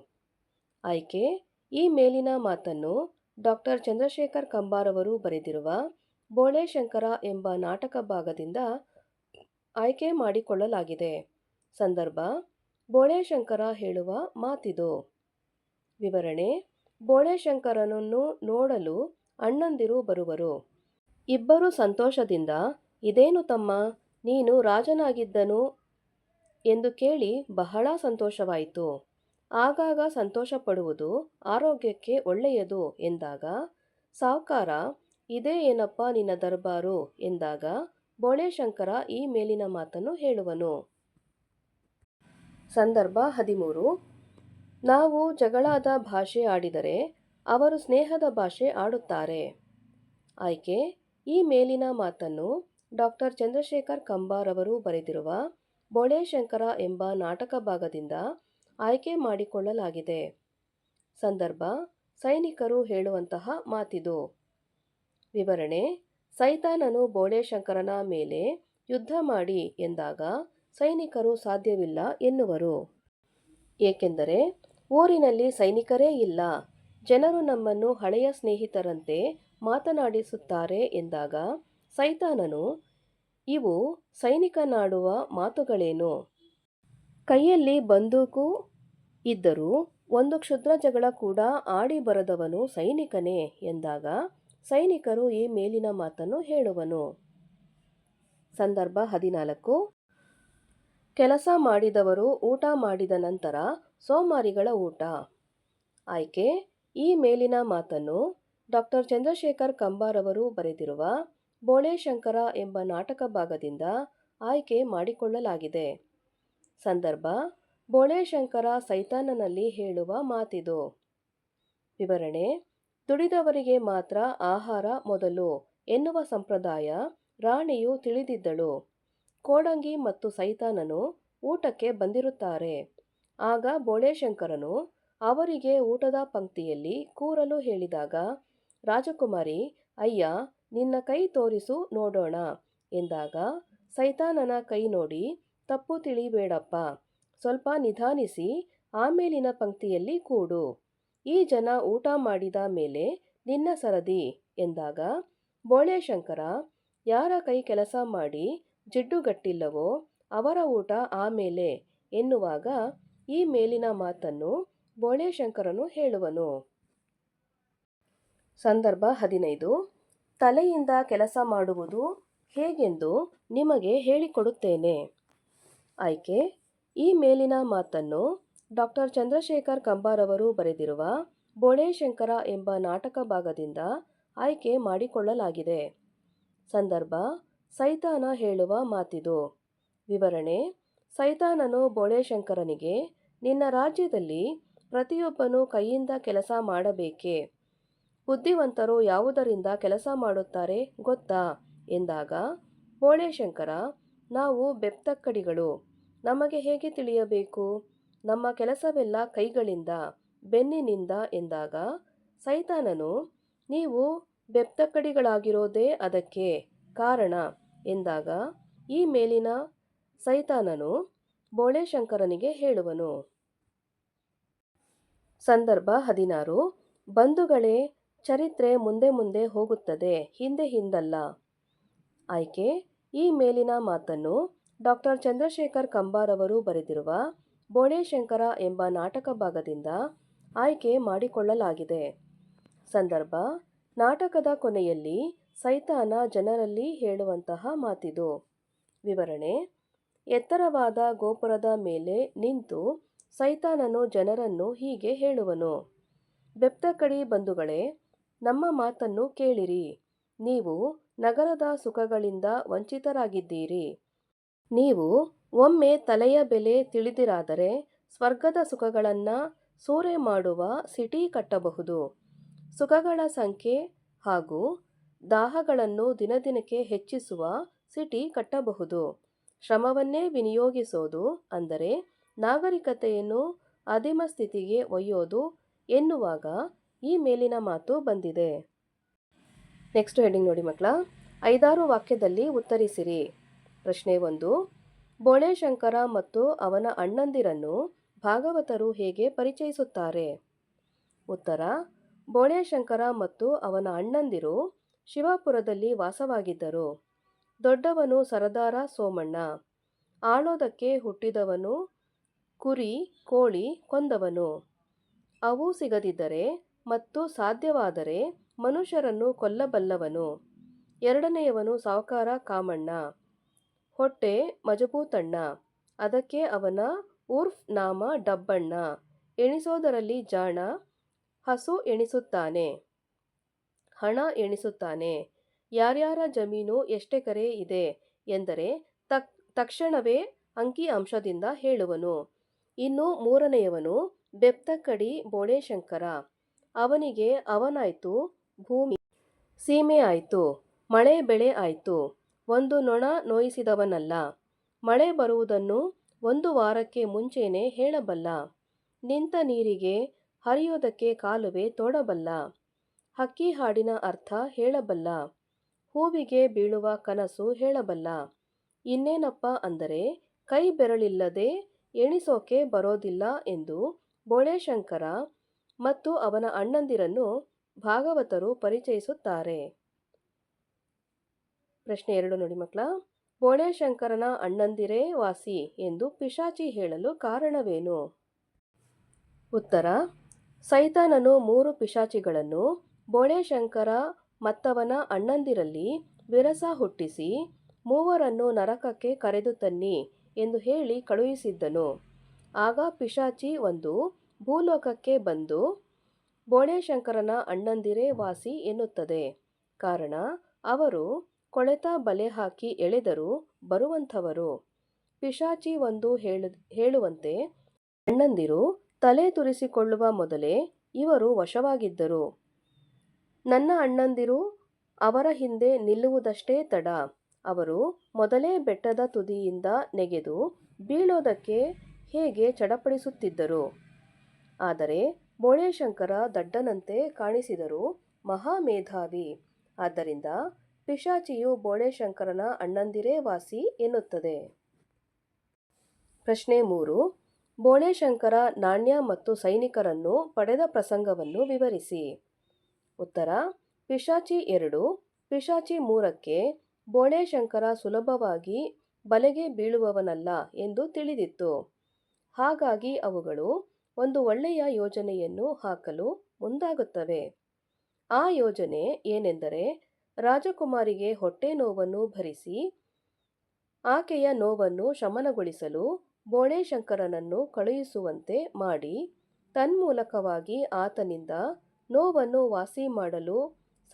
Speaker 1: ಆಯ್ಕೆ: ಈ ಮೇಲಿನ ಮಾತನ್ನು ಡಾಕ್ಟರ್ ಚಂದ್ರಶೇಖರ್ ಕಂಬಾರವರು ಬರೆದಿರುವ ಬೋಳೇಶಂಕರ ಎಂಬ ನಾಟಕ ಭಾಗದಿಂದ ಆಯ್ಕೆ ಮಾಡಿಕೊಳ್ಳಲಾಗಿದೆ. ಸಂದರ್ಭ: ಬೋಳೇಶಂಕರ ಹೇಳುವ ಮಾತಿದು. ವಿವರಣೆ: ಬೋಳೇಶಂಕರನನ್ನು ನೋಡಲು ಅಣ್ಣಂದಿರು ಬರುವರು. ಇಬ್ಬರು ಸಂತೋಷದಿಂದ, ಇದೇನು ತಮ್ಮ, ನೀನು ರಾಜನಾಗಿದ್ದನು ಎಂದು ಕೇಳಿ ಬಹಳ ಸಂತೋಷವಾಯಿತು. ಆಗಾಗ ಸಂತೋಷಪಡುವುದು ಆರೋಗ್ಯಕ್ಕೆ ಒಳ್ಳೆಯದು ಎಂದಾಗ ಸಾವ್ಕಾರ, ಇದೇ ಏನಪ್ಪ ನಿನ್ನ ದರ್ಬಾರು ಎಂದಾಗ ಬೋಳೇಶಂಕರ ಈ ಮೇಲಿನ ಮಾತನ್ನು ಹೇಳುವನು. ಸಂದರ್ಭ 13. ನಾವು ಜಗಳದ ಭಾಷೆ ಆಡಿದರೆ ಅವರು ಸ್ನೇಹದ ಭಾಷೆ ಆಡುತ್ತಾರೆ. ಆಯ್ಕೆ: ಈ ಮೇಲಿನ ಮಾತನ್ನು ಡಾಕ್ಟರ್ ಚಂದ್ರಶೇಖರ್ ಕಂಬಾರವರು ಬರೆದಿರುವ ಬೋಳೇಶಂಕರ ಎಂಬ ನಾಟಕ ಭಾಗದಿಂದ ಆಯ್ಕೆ ಮಾಡಿಕೊಳ್ಳಲಾಗಿದೆ. ಸಂದರ್ಭ: ಸೈನಿಕರು ಹೇಳುವಂತಹ ಮಾತಿದು. ವಿವರಣೆ: ಸೈತಾನನು ಬೋಳೇಶಂಕರನ ಮೇಲೆ ಯುದ್ಧ ಮಾಡಿ ಎಂದಾಗ ಸೈನಿಕರು ಸಾಧ್ಯವಿಲ್ಲ ಎನ್ನುವರು. ಏಕೆಂದರೆ ಊರಿನಲ್ಲಿ ಸೈನಿಕರೇ ಇಲ್ಲ, ಜನರು ನಮ್ಮನ್ನು ಹಳೆಯ ಸ್ನೇಹಿತರಂತೆ ಮಾತನಾಡಿಸುತ್ತಾರೆ ಎಂದಾಗ ಸೈತಾನನು, ಇವು ಸೈನಿಕನಾಡುವ ಮಾತುಗಳೇನು? ಕೈಯಲ್ಲಿ ಬಂದೂಕು ಇದ್ದರೂ ಒಂದು ಕ್ಷುದ್ರ ಜಗಳ ಕೂಡ ಆಡಿ ಬರದವನು ಸೈನಿಕನೇ ಎಂದಾಗ ಸೈನಿಕರು ಈ ಮೇಲಿನ ಮಾತನ್ನು ಹೇಳುವನು. ಸಂದರ್ಭ 14. ಕೆಲಸ ಮಾಡಿದವರು ಊಟ ಮಾಡಿದ ನಂತರ ಸೋಮಾರಿಗಳ ಊಟ. ಆಯ್ಕೆ: ಈ ಮೇಲಿನ ಮಾತನ್ನು ಡಾಕ್ಟರ್ ಚಂದ್ರಶೇಖರ್ ಕಂಬಾರವರು ಬರೆದಿರುವ ಬೋಳೇಶಂಕರ ಎಂಬ ನಾಟಕ ಭಾಗದಿಂದ ಆಯ್ಕೆ ಮಾಡಿಕೊಳ್ಳಲಾಗಿದೆ. ಸಂದರ್ಭ: ಬೋಳೇಶಂಕರ ಸೈತಾನನಲ್ಲಿ ಹೇಳುವ ಮಾತಿದು. ವಿವರಣೆ: ದುಡಿದವರಿಗೆ ಮಾತ್ರ ಆಹಾರ ಮೊದಲು ಎನ್ನುವ ಸಂಪ್ರದಾಯ ರಾಣಿಯು ತಿಳಿದಿದ್ದಳು. ಕೋಡಂಗಿ ಮತ್ತು ಸೈತಾನನು ಊಟಕ್ಕೆ ಬಂದಿರುತ್ತಾರೆ. ಆಗ ಬೋಳೇಶಂಕರನು ಅವರಿಗೆ ಊಟದ ಪಂಕ್ತಿಯಲ್ಲಿ ಕೂರಲು ಹೇಳಿದಾಗ ರಾಜಕುಮಾರಿ, ಅಯ್ಯ, ನಿನ್ನ ಕೈ ತೋರಿಸು ನೋಡೋಣ ಎಂದಾಗ ಸೈತಾನನ ಕೈ ನೋಡಿ, ತಪ್ಪು ತಿಳಿಬೇಡಪ್ಪ, ಸ್ವಲ್ಪ ನಿಧಾನಿಸಿ ಆಮೇಲಿನ ಪಂಕ್ತಿಯಲ್ಲಿ ಕೂಡು, ಈ ಜನ ಊಟ ಮಾಡಿದ ಮೇಲೆ ನಿನ್ನ ಸರದಿ ಎಂದಾಗ ಬೋಳೇಶಂಕರ, ಯಾರ ಕೈ ಕೆಲಸ ಮಾಡಿ ಜಿಡ್ಡುಗಟ್ಟಿಲ್ಲವೋ ಅವರ ಊಟ ಆಮೇಲೆ ಎನ್ನುವಾಗ ಈ ಮೇಲಿನ ಮಾತನ್ನು ಬೋಳೇಶಂಕರನು ಹೇಳುವನು. ಸಂದರ್ಭ 15. ತಲೆಯಿಂದ ಕೆಲಸ ಮಾಡುವುದು ಹೇಗೆಂದು ನಿಮಗೆ ಹೇಳಿಕೊಡುತ್ತೇನೆ. ಆಯ್ಕೆ: ಈ ಮೇಲಿನ ಮಾತನ್ನು ಡಾಕ್ಟರ್ ಚಂದ್ರಶೇಖರ್ ಕಂಬಾರವರು ಬರೆದಿರುವ ಬೋಳೇಶಂಕರ ಎಂಬ ನಾಟಕ ಭಾಗದಿಂದ ಆಯ್ಕೆ ಮಾಡಿಕೊಳ್ಳಲಾಗಿದೆ. ಸಂದರ್ಭ: ಸೈತಾನ ಹೇಳುವ ಮಾತಿದು. ವಿವರಣೆ: ಸೈತಾನನು ಬೋಳೇಶಂಕರನಿಗೆ, ನಿನ್ನ ರಾಜ್ಯದಲ್ಲಿ ಪ್ರತಿಯೊಬ್ಬನು ಕೈಯಿಂದ ಕೆಲಸ ಮಾಡಬೇಕೆ? ಬುದ್ಧಿವಂತರು ಯಾವುದರಿಂದ ಕೆಲಸ ಮಾಡುತ್ತಾರೆ ಗೊತ್ತಾ ಎಂದಾಗ ಬೋಳೇಶಂಕರ, ನಾವು ಬೆಪ್ತಕ್ಕಡಿಗಳು, ನಮಗೆ ಹೇಗೆ ತಿಳಿಯಬೇಕು? ನಮ್ಮ ಕೆಲಸವೆಲ್ಲ ಕೈಗಳಿಂದ, ಬೆನ್ನಿನಿಂದ ಎಂದಾಗ ಸೈತಾನನು, ನೀವು ಬೆಪ್ತಕ್ಕಡಿಗಳಾಗಿರೋದೇ ಅದಕ್ಕೆ ಕಾರಣ ಎಂದಾಗ ಈ ಮೇಲಿನ ಸೈತಾನನು ಬೋಳೇಶಂಕರನಿಗೆ ಹೇಳುವನು. ಸಂದರ್ಭ 16. ಬಂಧುಗಳೇ, ಚರಿತ್ರೆ ಮುಂದೆ ಮುಂದೆ ಹೋಗುತ್ತದೆ, ಹಿಂದೆ ಹಿಂದಲ್ಲ. ಆಯ್ಕೆ: ಈ ಮೇಲಿನ ಮಾತನ್ನು ಡಾಕ್ಟರ್ ಚಂದ್ರಶೇಖರ್ ಕಂಬಾರವರು ಬರೆದಿರುವ ಬೋಳೇಶಂಕರ ಎಂಬ ನಾಟಕ ಭಾಗದಿಂದ ಆಯ್ಕೆ ಮಾಡಿಕೊಳ್ಳಲಾಗಿದೆ. ಸಂದರ್ಭ: ನಾಟಕದ ಕೊನೆಯಲ್ಲಿ ಸೈತಾನ ಜನರಲ್ಲಿ ಹೇಳುವಂತಹ ಮಾತಿದು. ವಿವರಣೆ: ಎತ್ತರವಾದ ಗೋಪುರದ ಮೇಲೆ ನಿಂತು ಸೈತಾನನು ಜನರನ್ನು ಹೀಗೆ ಹೇಳುವನು. ಬೆಪ್ತಕ್ಕಡಿ ಬಂಧುಗಳೇ, ನಮ್ಮ ಮಾತನ್ನು ಕೇಳಿರಿ, ನೀವು ನಗರದ ಸುಖಗಳಿಂದ ವಂಚಿತರಾಗಿದ್ದೀರಿ. ನೀವು ಒಮ್ಮೆ ತಲೆಯ ಬೆಲೆ ತಿಳಿದಿರಾದರೆ ಸ್ವರ್ಗದ ಸುಖಗಳನ್ನು ಸೂರೆ ಮಾಡುವ ಸಿಟಿ ಕಟ್ಟಬಹುದು. ಸುಖಗಳ ಸಂಖ್ಯೆ ಹಾಗೂ ದಾಹಗಳನ್ನು ದಿನದಿನಕ್ಕೆ ಹೆಚ್ಚಿಸುವ ಸಿಟಿ ಕಟ್ಟಬಹುದು. ಶ್ರಮವನ್ನೇ ವಿನಿಯೋಗಿಸೋದು ಅಂದರೆ ನಾಗರಿಕತೆಯನ್ನು ಆದಿಮ ಸ್ಥಿತಿಗೆ ಒಯ್ಯೋದು ಎನ್ನುವಾಗ ಈ ಮೇಲಿನ ಮಾತು ಬಂದಿದೆ. ನೆಕ್ಸ್ಟ್ ಹೆಡಿಂಗ್ ನೋಡಿ ಮಕ್ಕಳ. 5 ವಾಕ್ಯದಲ್ಲಿ ಉತ್ತರಿಸಿರಿ. ಪ್ರಶ್ನೆ 1. ಬೋಳೇಶಂಕರ ಮತ್ತು ಅವನ ಅಣ್ಣಂದಿರನ್ನು ಭಾಗವತರು ಹೇಗೆ ಪರಿಚಯಿಸುತ್ತಾರೆ? ಉತ್ತರ: ಬೋಳೇಶಂಕರ ಮತ್ತು ಅವನ ಅಣ್ಣಂದಿರು ಶಿವಾಪುರದಲ್ಲಿ ವಾಸವಾಗಿದ್ದರು. ದೊಡ್ಡವನು ಸರದಾರ ಸೋಮಣ್ಣ. ಆಳೋದಕ್ಕೆ ಹುಟ್ಟಿದವನು, ಕುರಿ ಕೋಳಿ ಕೊಂದವನು. ಅವು ಸಿಗದಿದ್ದರೆ ಮತ್ತು ಸಾಧ್ಯವಾದರೆ ಮನುಷ್ಯರನ್ನು ಕೊಲ್ಲಬಲ್ಲವನು. ಎರಡನೆಯವನು ಸಾವುಕಾರ ಕಾಮಣ್ಣ. ಹೊಟ್ಟೆ ಮಜಬೂತಣ್ಣ. ಅದಕ್ಕೆ ಅವನ ಉರ್ಫ್ ನಾಮ ಡಬ್ಬಣ್ಣ. ಎಣಿಸೋದರಲ್ಲಿ ಜಾಣ. ಹಸು ಎಣಿಸುತ್ತಾನೆ, ಹಣ ಎಣಿಸುತ್ತಾನೆ. ಯಾರ್ಯಾರ ಜಮೀನು ಎಷ್ಟೆಕರೆ ಇದೆ ಎಂದರೆ ತಕ್ಷಣವೇ ಅಂಕಿ ಅಂಶದಿಂದ ಹೇಳುವನು. ಇನ್ನು ಮೂರನೆಯವನು ಬೆಪ್ತಕ್ಕಡಿ ಬೋಳೇಶಂಕರ. ಅವನಿಗೆ ಅವನಾಯ್ತು, ಭೂಮಿ ಸೀಮೆ ಆಯ್ತು, ಮಳೆ ಬೆಳೆ ಆಯ್ತು. ಒಂದು ನೊಣ ನೋಯಿಸಿದವನಲ್ಲ. ಮಳೆ ಬರುವುದನ್ನು 1 ವಾರಕ್ಕೆ ಮುಂಚೆನೇ ಹೇಳಬಲ್ಲ. ನಿಂತ ನೀರಿಗೆ ಹರಿಯೋದಕ್ಕೆ ಕಾಲುವೆ ತೋಡಬಲ್ಲ. ಹಕ್ಕಿ ಹಾಡಿನ ಅರ್ಥ ಹೇಳಬಲ್ಲ. ಹೂವಿಗೆ ಬೀಳುವ ಕನಸು ಹೇಳಬಲ್ಲ. ಇನ್ನೇನಪ್ಪ ಅಂದರೆ ಕೈ ಬೆರಳಿಲ್ಲದೆ ಎಣಿಸೋಕೆ ಬರೋದಿಲ್ಲ ಎಂದು ಬೋಳೇಶಂಕರ ಮತ್ತು ಅವನ ಅಣ್ಣಂದಿರನ್ನು ಭಾಗವತರು ಪರಿಚಯಿಸುತ್ತಾರೆ. ಪ್ರಶ್ನೆ 2 ನೋಡಿ ಮಕ್ಕಳ. ಬೋಳೇಶಂಕರನ ಅಣ್ಣಂದಿರೇ ವಾಸಿ ಎಂದು ಪಿಶಾಚಿ ಹೇಳಲು ಕಾರಣವೇನು? ಉತ್ತರ: ಸೈತಾನನು 3 ಪಿಶಾಚಿಗಳನ್ನು ಬೋಳೇಶಂಕರ ಮತ್ತವನ ಅಣ್ಣಂದಿರಲ್ಲಿ ವಿರಸ ಹುಟ್ಟಿಸಿ ಮೂವರನ್ನು ನರಕಕ್ಕೆ ಕರೆದು ತನ್ನಿ ಎಂದು ಹೇಳಿ ಕಳುಹಿಸಿದ್ದನು. ಆಗ ಪಿಶಾಚಿ 1 ಭೂಲೋಕಕ್ಕೆ ಬಂದು ಬೋಳೇಶಂಕರನ ಅಣ್ಣಂದಿರೇ ವಾಸಿ ಎನ್ನುತ್ತದೆ. ಕಾರಣ ಅವರು ಕೊಳೆತ ಬಲೆ ಹಾಕಿ ಎಳೆದರೂ ಬರುವಂಥವರು. ಪಿಶಾಚಿ 1 ಹೇಳುವಂತೆ ಅಣ್ಣಂದಿರು ತಲೆ ತುರಿಸಿಕೊಳ್ಳುವ ಮೊದಲೇ ಇವರು ವಶವಾಗಿದ್ದರು. ನನ್ನ ಅಣ್ಣಂದಿರು ಅವರ ಹಿಂದೆ ನಿಲ್ಲುವುದಷ್ಟೇ ತಡ. ಅವರು ಮೊದಲೇ ಬೆಟ್ಟದ ತುದಿಯಿಂದ ನೆಗೆದು ಬೀಳೋದಕ್ಕೆ ಹೇಗೆ ಚಡಪಡಿಸುತ್ತಿದ್ದರು. ಆದರೆ ಬೋಳೇಶಂಕರ ದಡ್ಡನಂತೆ ಕಾಣಿಸಿದರೂ ಮಹಾಮೇಧಾವಿ. ಆದ್ದರಿಂದ ಪಿಶಾಚಿಯು ಬೋಳೇಶಂಕರನ ಅಣ್ಣಂದಿರೇ ವಾಸಿ ಎನ್ನುತ್ತದೆ. ಪ್ರಶ್ನೆ 3. ಬೋಳೇಶಂಕರ ನಾಣ್ಯ ಮತ್ತು ಸೈನಿಕರನ್ನು ಪಡೆದ ಪ್ರಸಂಗವನ್ನು ವಿವರಿಸಿ. ಉತ್ತರ: ಪಿಶಾಚಿ 2 ಪಿಶಾಚಿ 3ಕ್ಕೆ ಬೋಳೇಶಂಕರ ಸುಲಭವಾಗಿ ಬಲೆಗೆ ಬೀಳುವವನಲ್ಲ ಎಂದು ತಿಳಿದಿತ್ತು. ಹಾಗಾಗಿ ಅವುಗಳು ಒಂದು ಒಳ್ಳೆಯ ಯೋಜನೆಯನ್ನು ಹಾಕಲು ಮುಂದಾಗುತ್ತವೆ. ಆ ಯೋಜನೆ ಏನೆಂದರೆ ರಾಜಕುಮಾರಿಗೆ ಹೊಟ್ಟೆ ನೋವನ್ನು ಭರಿಸಿ ಆಕೆಯ ನೋವನ್ನು ಶಮನಗೊಳಿಸಲು ಬೋಳೇಶಂಕರನನ್ನು ಕಳುಹಿಸುವಂತೆ ಮಾಡಿ ತನ್ಮೂಲಕವಾಗಿ ಆತನಿಂದ ನೋವನ್ನು ವಾಸಿ ಮಾಡಲು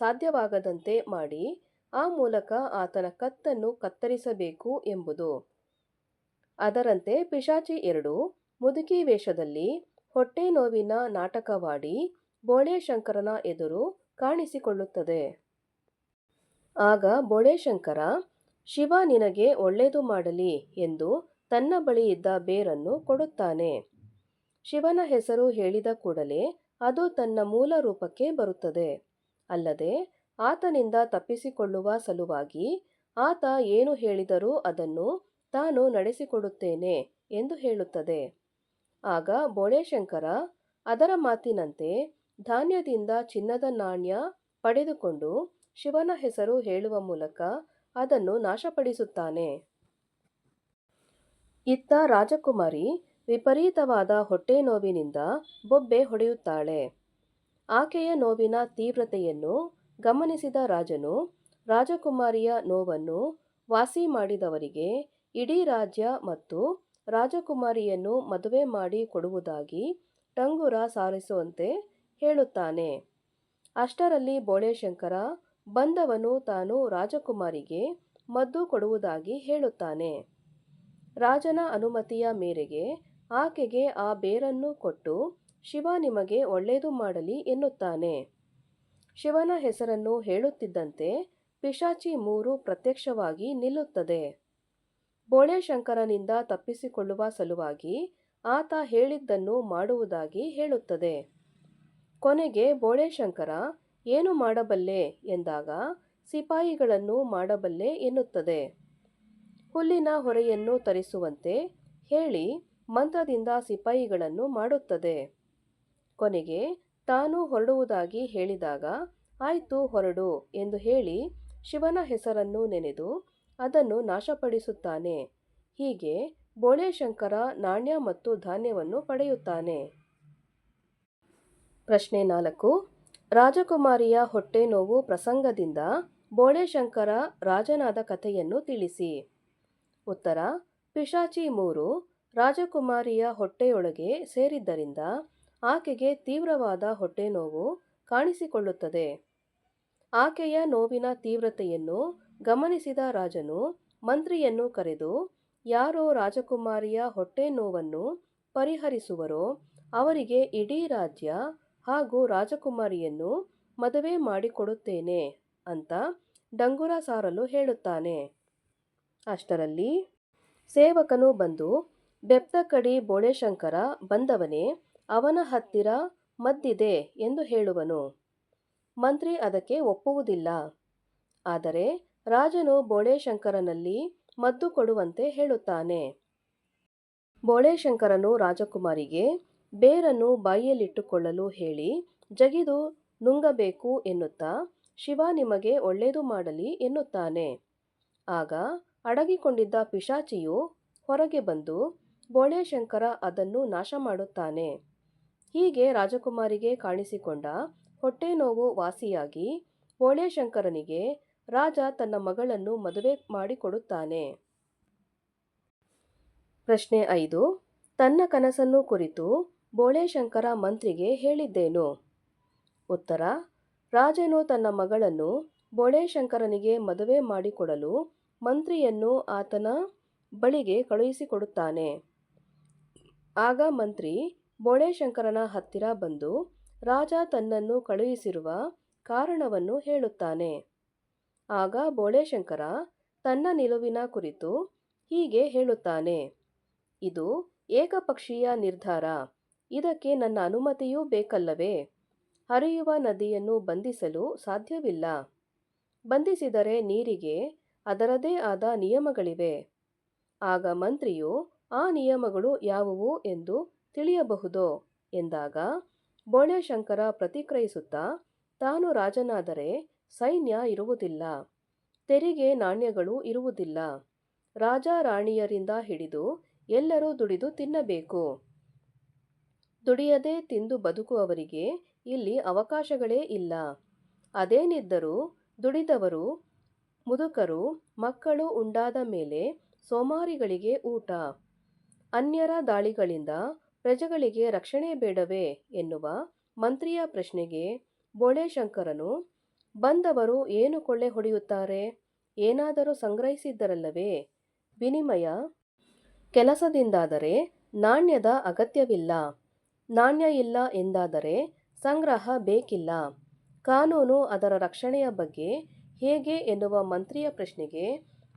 Speaker 1: ಸಾಧ್ಯವಾಗದಂತೆ ಮಾಡಿ ಆ ಮೂಲಕ ಆತನ ಕತ್ತನ್ನು ಕತ್ತರಿಸಬೇಕು ಎಂಬುದು. ಅದರಂತೆ ಪಿಶಾಚಿ 2 ಮುದುಕಿ ವೇಷದಲ್ಲಿ ಹೊಟ್ಟೆ ನೋವಿನ ನಾಟಕವಾಡಿ ಬೋಳೇಶಂಕರನ ಎದುರು ಕಾಣಿಸಿಕೊಳ್ಳುತ್ತದೆ. ಆಗ ಬೋಳೇಶಂಕರ ಶಿವ ನಿನಗೆ ಒಳ್ಳೆಯದು ಮಾಡಲಿ ಎಂದು ತನ್ನ ಬಳಿ ಇದ್ದ ಬೇರನ್ನು ಕೊಡುತ್ತಾನೆ. ಶಿವನ ಹೆಸರು ಹೇಳಿದ ಕೂಡಲೇ ಅದು ತನ್ನ ಮೂಲ ರೂಪಕ್ಕೆ ಬರುತ್ತದೆ. ಅಲ್ಲದೆ ಆತನಿಂದ ತಪ್ಪಿಸಿಕೊಳ್ಳುವ ಸಲುವಾಗಿ ಆತ ಏನು ಹೇಳಿದರೂ ಅದನ್ನು ತಾನು ನಡೆಸಿಕೊಡುತ್ತೇನೆ ಎಂದು ಹೇಳುತ್ತದೆ. ಆಗ ಬೋಳೇಶಂಕರ ಅದರ ಮಾತಿನಂತೆ ಧಾನ್ಯದಿಂದ ಚಿನ್ನದ ನಾಣ್ಯ ಪಡೆದುಕೊಂಡು ಶಿವನ ಹೆಸರು ಹೇಳುವ ಮೂಲಕ ಅದನ್ನು ನಾಶಪಡಿಸುತ್ತಾನೆ. ಇತ್ತ ರಾಜಕುಮಾರಿ ವಿಪರೀತವಾದ ಹೊಟ್ಟೆ ನೋವಿನಿಂದ ಬೊಬ್ಬೆ ಹೊಡೆಯುತ್ತಾಳೆ. ಆಕೆಯ ನೋವಿನ ತೀವ್ರತೆಯನ್ನು ಗಮನಿಸಿದ ರಾಜನು ರಾಜಕುಮಾರಿಯ ನೋವನ್ನು ವಾಸಿ ಮಾಡಿದವರಿಗೆ ಇಡೀ ರಾಜ್ಯ ಮತ್ತು ರಾಜಕುಮಾರಿಯನ್ನು ಮದುವೆ ಮಾಡಿ ಕೊಡುವುದಾಗಿ ಡಂಗುರ ಸಾರಿಸುವಂತೆ ಹೇಳುತ್ತಾನೆ. ಅಷ್ಟರಲ್ಲಿ ಬೋಳೇಶಂಕರ ಬಂದವನು ತಾನು ರಾಜಕುಮಾರಿಗೆ ಮದ್ದು ಕೊಡುವುದಾಗಿ ಹೇಳುತ್ತಾನೆ. ರಾಜನ ಅನುಮತಿಯ ಮೇರೆಗೆ ಆಕೆಗೆ ಆ ಬೇರನ್ನು ಕೊಟ್ಟು ಶಿವ ನಿಮಗೆ ಒಳ್ಳೆಯದು ಮಾಡಲಿ ಎನ್ನುತ್ತಾನೆ. ಶಿವನ ಹೆಸರನ್ನು ಹೇಳುತ್ತಿದ್ದಂತೆ ಪಿಶಾಚಿ 3 ಪ್ರತ್ಯಕ್ಷವಾಗಿ ನಿಲ್ಲುತ್ತದೆ. ಬೋಳೇಶಂಕರನಿಂದ ತಪ್ಪಿಸಿಕೊಳ್ಳುವ ಸಲುವಾಗಿ ಆತ ಹೇಳಿದ್ದನ್ನು ಮಾಡುವುದಾಗಿ ಹೇಳುತ್ತದೆ. ಕೊನೆಗೆ ಬೋಳೇಶಂಕರ ಏನು ಮಾಡಬಲ್ಲೆ ಎಂದಾಗ ಸಿಪಾಯಿಗಳನ್ನು ಮಾಡಬಲ್ಲೆ ಎನ್ನುತ್ತದೆ. ಹುಲ್ಲಿನ ಹೊರೆಯನ್ನು ತರಿಸುವಂತೆ ಹೇಳಿ ಮಂತ್ರದಿಂದ ಸಿಪಾಯಿಗಳನ್ನು ಮಾಡುತ್ತದೆ. ಕೊನೆಗೆ ತಾನು ಹೊರಡುವುದಾಗಿ ಹೇಳಿದಾಗ ಆಯ್ತು ಹೊರಡು ಎಂದು ಹೇಳಿ ಶಿವನ ಹೆಸರನ್ನು ನೆನೆದು ಅದನ್ನು ನಾಶಪಡಿಸುತ್ತಾನೆ. ಹೀಗೆ ಬೋಳೇಶಂಕರ ನಾಣ್ಯ ಮತ್ತು ಧಾನ್ಯವನ್ನು ಪಡೆಯುತ್ತಾನೆ. ಪ್ರಶ್ನೆ 4. ರಾಜಕುಮಾರಿಯ ಹೊಟ್ಟೆ ನೋವು ಪ್ರಸಂಗದಿಂದ ಬೋಳೇಶಂಕರ ರಾಜನಾದ ಕಥೆಯನ್ನು ತಿಳಿಸಿ. ಉತ್ತರ: ಪಿಶಾಚಿ 3 ರಾಜಕುಮಾರಿಯ ಹೊಟ್ಟೆಯೊಳಗೆ ಸೇರಿದ್ದರಿಂದ ಆಕೆಗೆ ತೀವ್ರವಾದ ಹೊಟ್ಟೆ ನೋವು ಕಾಣಿಸಿಕೊಳ್ಳುತ್ತದೆ. ಆಕೆಯ ನೋವಿನ ತೀವ್ರತೆಯನ್ನು ಗಮನಿಸಿದ ರಾಜನು ಮಂತ್ರಿಯನ್ನು ಕರೆದು ಯಾರೋ ರಾಜಕುಮಾರಿಯ ಹೊಟ್ಟೆ ನೋವನ್ನು ಪರಿಹರಿಸುವರೋ ಅವರಿಗೆ ಇಡೀ ರಾಜ್ಯ ಹಾಗೂ ರಾಜಕುಮಾರಿಯನ್ನು ಮದುವೆ ಮಾಡಿಕೊಡುತ್ತೇನೆ ಅಂತ ಡಂಗುರ ಸಾರಲು ಹೇಳುತ್ತಾನೆ. ಅಷ್ಟರಲ್ಲಿ ಸೇವಕನು ಬಂದು ಬೆಪ್ತ ಕಡಿ ಬೋಳೇಶಂಕರ ಬಂದವನೇ, ಅವನ ಹತ್ತಿರ ಮದ್ದಿದೆ ಎಂದು ಹೇಳುವನು. ಮಂತ್ರಿ ಅದಕ್ಕೆ ಒಪ್ಪುವುದಿಲ್ಲ. ಆದರೆ ರಾಜನು ಬೋಳೇಶಂಕರನಲ್ಲಿ ಮದ್ದು ಕೊಡುವಂತೆ ಹೇಳುತ್ತಾನೆ. ಬೋಳೇಶಂಕರನು ರಾಜಕುಮಾರಿಗೆ ಬೇರನ್ನು ಬಾಯಿಯಲ್ಲಿಟ್ಟುಕೊಳ್ಳಲು ಹೇಳಿ ಜಗಿದು ನುಂಗಬೇಕು ಎನ್ನುತ್ತಾ, ಶಿವ ನಿಮಗೆ ಒಳ್ಳೆಯದು ಮಾಡಲಿ ಎನ್ನುತ್ತಾನೆ. ಆಗ ಅಡಗಿಕೊಂಡಿದ್ದ ಪಿಶಾಚಿಯು ಹೊರಗೆ ಬಂದು ಬೋಳೇಶಂಕರ ಅದನ್ನು ನಾಶ ಮಾಡುತ್ತಾನೆ. ಹೀಗೆ ರಾಜಕುಮಾರಿಗೆ ಕಾಣಿಸಿಕೊಂಡ ಹೊಟ್ಟೆ ನೋವು ವಾಸಿಯಾಗಿ ಬೋಳೇಶಂಕರನಿಗೆ ರಾಜ ತನ್ನ ಮಗಳನ್ನು ಮದುವೆ ಮಾಡಿಕೊಡುತ್ತಾನೆ. ಪ್ರಶ್ನೆ 5. ತನ್ನ ಕನಸನ್ನು ಕುರಿತು ಬೋಳೇಶಂಕರ ಮಂತ್ರಿಗೆ ಹೇಳಿದ್ದೇನು? ಉತ್ತರ: ರಾಜನು ತನ್ನ ಮಗಳನ್ನು ಬೋಳೇಶಂಕರನಿಗೆ ಮದುವೆ ಮಾಡಿಕೊಡಲು ಮಂತ್ರಿಯನ್ನು ಆತನ ಬಳಿಗೆ ಕಳುಹಿಸಿಕೊಡುತ್ತಾನೆ. ಆಗ ಮಂತ್ರಿ ಬೋಳೇಶಂಕರನ ಹತ್ತಿರ ಬಂದು ರಾಜ ತನ್ನನ್ನು ಕಳುಹಿಸಿರುವ ಕಾರಣವನ್ನು ಹೇಳುತ್ತಾನೆ. ಆಗ ಬೋಳೇಶಂಕರ ತನ್ನ ನಿಲುವಿನ ಕುರಿತು ಹೀಗೆ ಹೇಳುತ್ತಾನೆ: ಇದು ಏಕಪಕ್ಷೀಯ ನಿರ್ಧಾರ. ಇದಕ್ಕೆ ನನ್ನ ಅನುಮತಿಯೂ ಬೇಕಲ್ಲವೇ? ಹರಿಯುವ ನದಿಯನ್ನು ಬಂಧಿಸಲು ಸಾಧ್ಯವಿಲ್ಲ. ಬಂಧಿಸಿದರೆ ನೀರಿಗೆ ಅದರದೇ ಆದ ನಿಯಮಗಳಿವೆ. ಆಗ ಮಂತ್ರಿಯು ಆ ನಿಯಮಗಳು ಯಾವುವು ಎಂದು ತಿಳಿಯಬಹುದೋ ಎಂದಾಗ ಬೋಳೇಶಂಕರ ಪ್ರತಿಕ್ರಿಯಿಸುತ್ತಾ, ತಾನು ರಾಜನಾದರೆ ಸೈನ್ಯ ಇರುವುದಿಲ್ಲ, ತೆರಿಗೆ ನಾಣ್ಯಗಳು ಇರುವುದಿಲ್ಲ, ರಾಜ ರಾಣಿಯರಿಂದ ಹಿಡಿದು ಎಲ್ಲರೂ ದುಡಿದು ತಿನ್ನಬೇಕು. ದುಡಿಯದೆ ತಿಂದು ಬದುಕುವವರಿಗೆ ಇಲ್ಲಿ ಅವಕಾಶಗಳೇ ಇಲ್ಲ. ಅದೇನಿದ್ದರೂ ದುಡಿದವರು, ಮುದುಕರು, ಮಕ್ಕಳು ಉಂಡಾದ ಮೇಲೆ ಸೋಮಾರಿಗಳಿಗೆ ಊಟ. ಅನ್ಯರ ದಾಳಿಗಳಿಂದ ಪ್ರಜೆಗಳಿಗೆ ರಕ್ಷಣೆ ಬೇಡವೇ ಎನ್ನುವ ಮಂತ್ರಿಯ ಪ್ರಶ್ನೆಗೆ ಬೋಳೇಶಂಕರನು, ಬಂದವರು ಏನು ಕೊಳ್ಳೆ ಹೊಡೆಯುತ್ತಾರೆ? ಏನಾದರೂ ಸಂಗ್ರಹಿಸಿದ್ದರಲ್ಲವೇ ವಿನಿಮಯ. ಕೆಲಸದಿಂದಾದರೆ ನಾಣ್ಯದ ಅಗತ್ಯವಿಲ್ಲ. ನಾಣ್ಯ ಇಲ್ಲ ಎಂದಾದರೆ ಸಂಗ್ರಹ ಬೇಕಿಲ್ಲ. ಕಾನೂನು ಅದರ ರಕ್ಷಣೆಯ ಬಗ್ಗೆ ಹೇಗೆ ಎನ್ನುವ ಮಂತ್ರಿಯ ಪ್ರಶ್ನೆಗೆ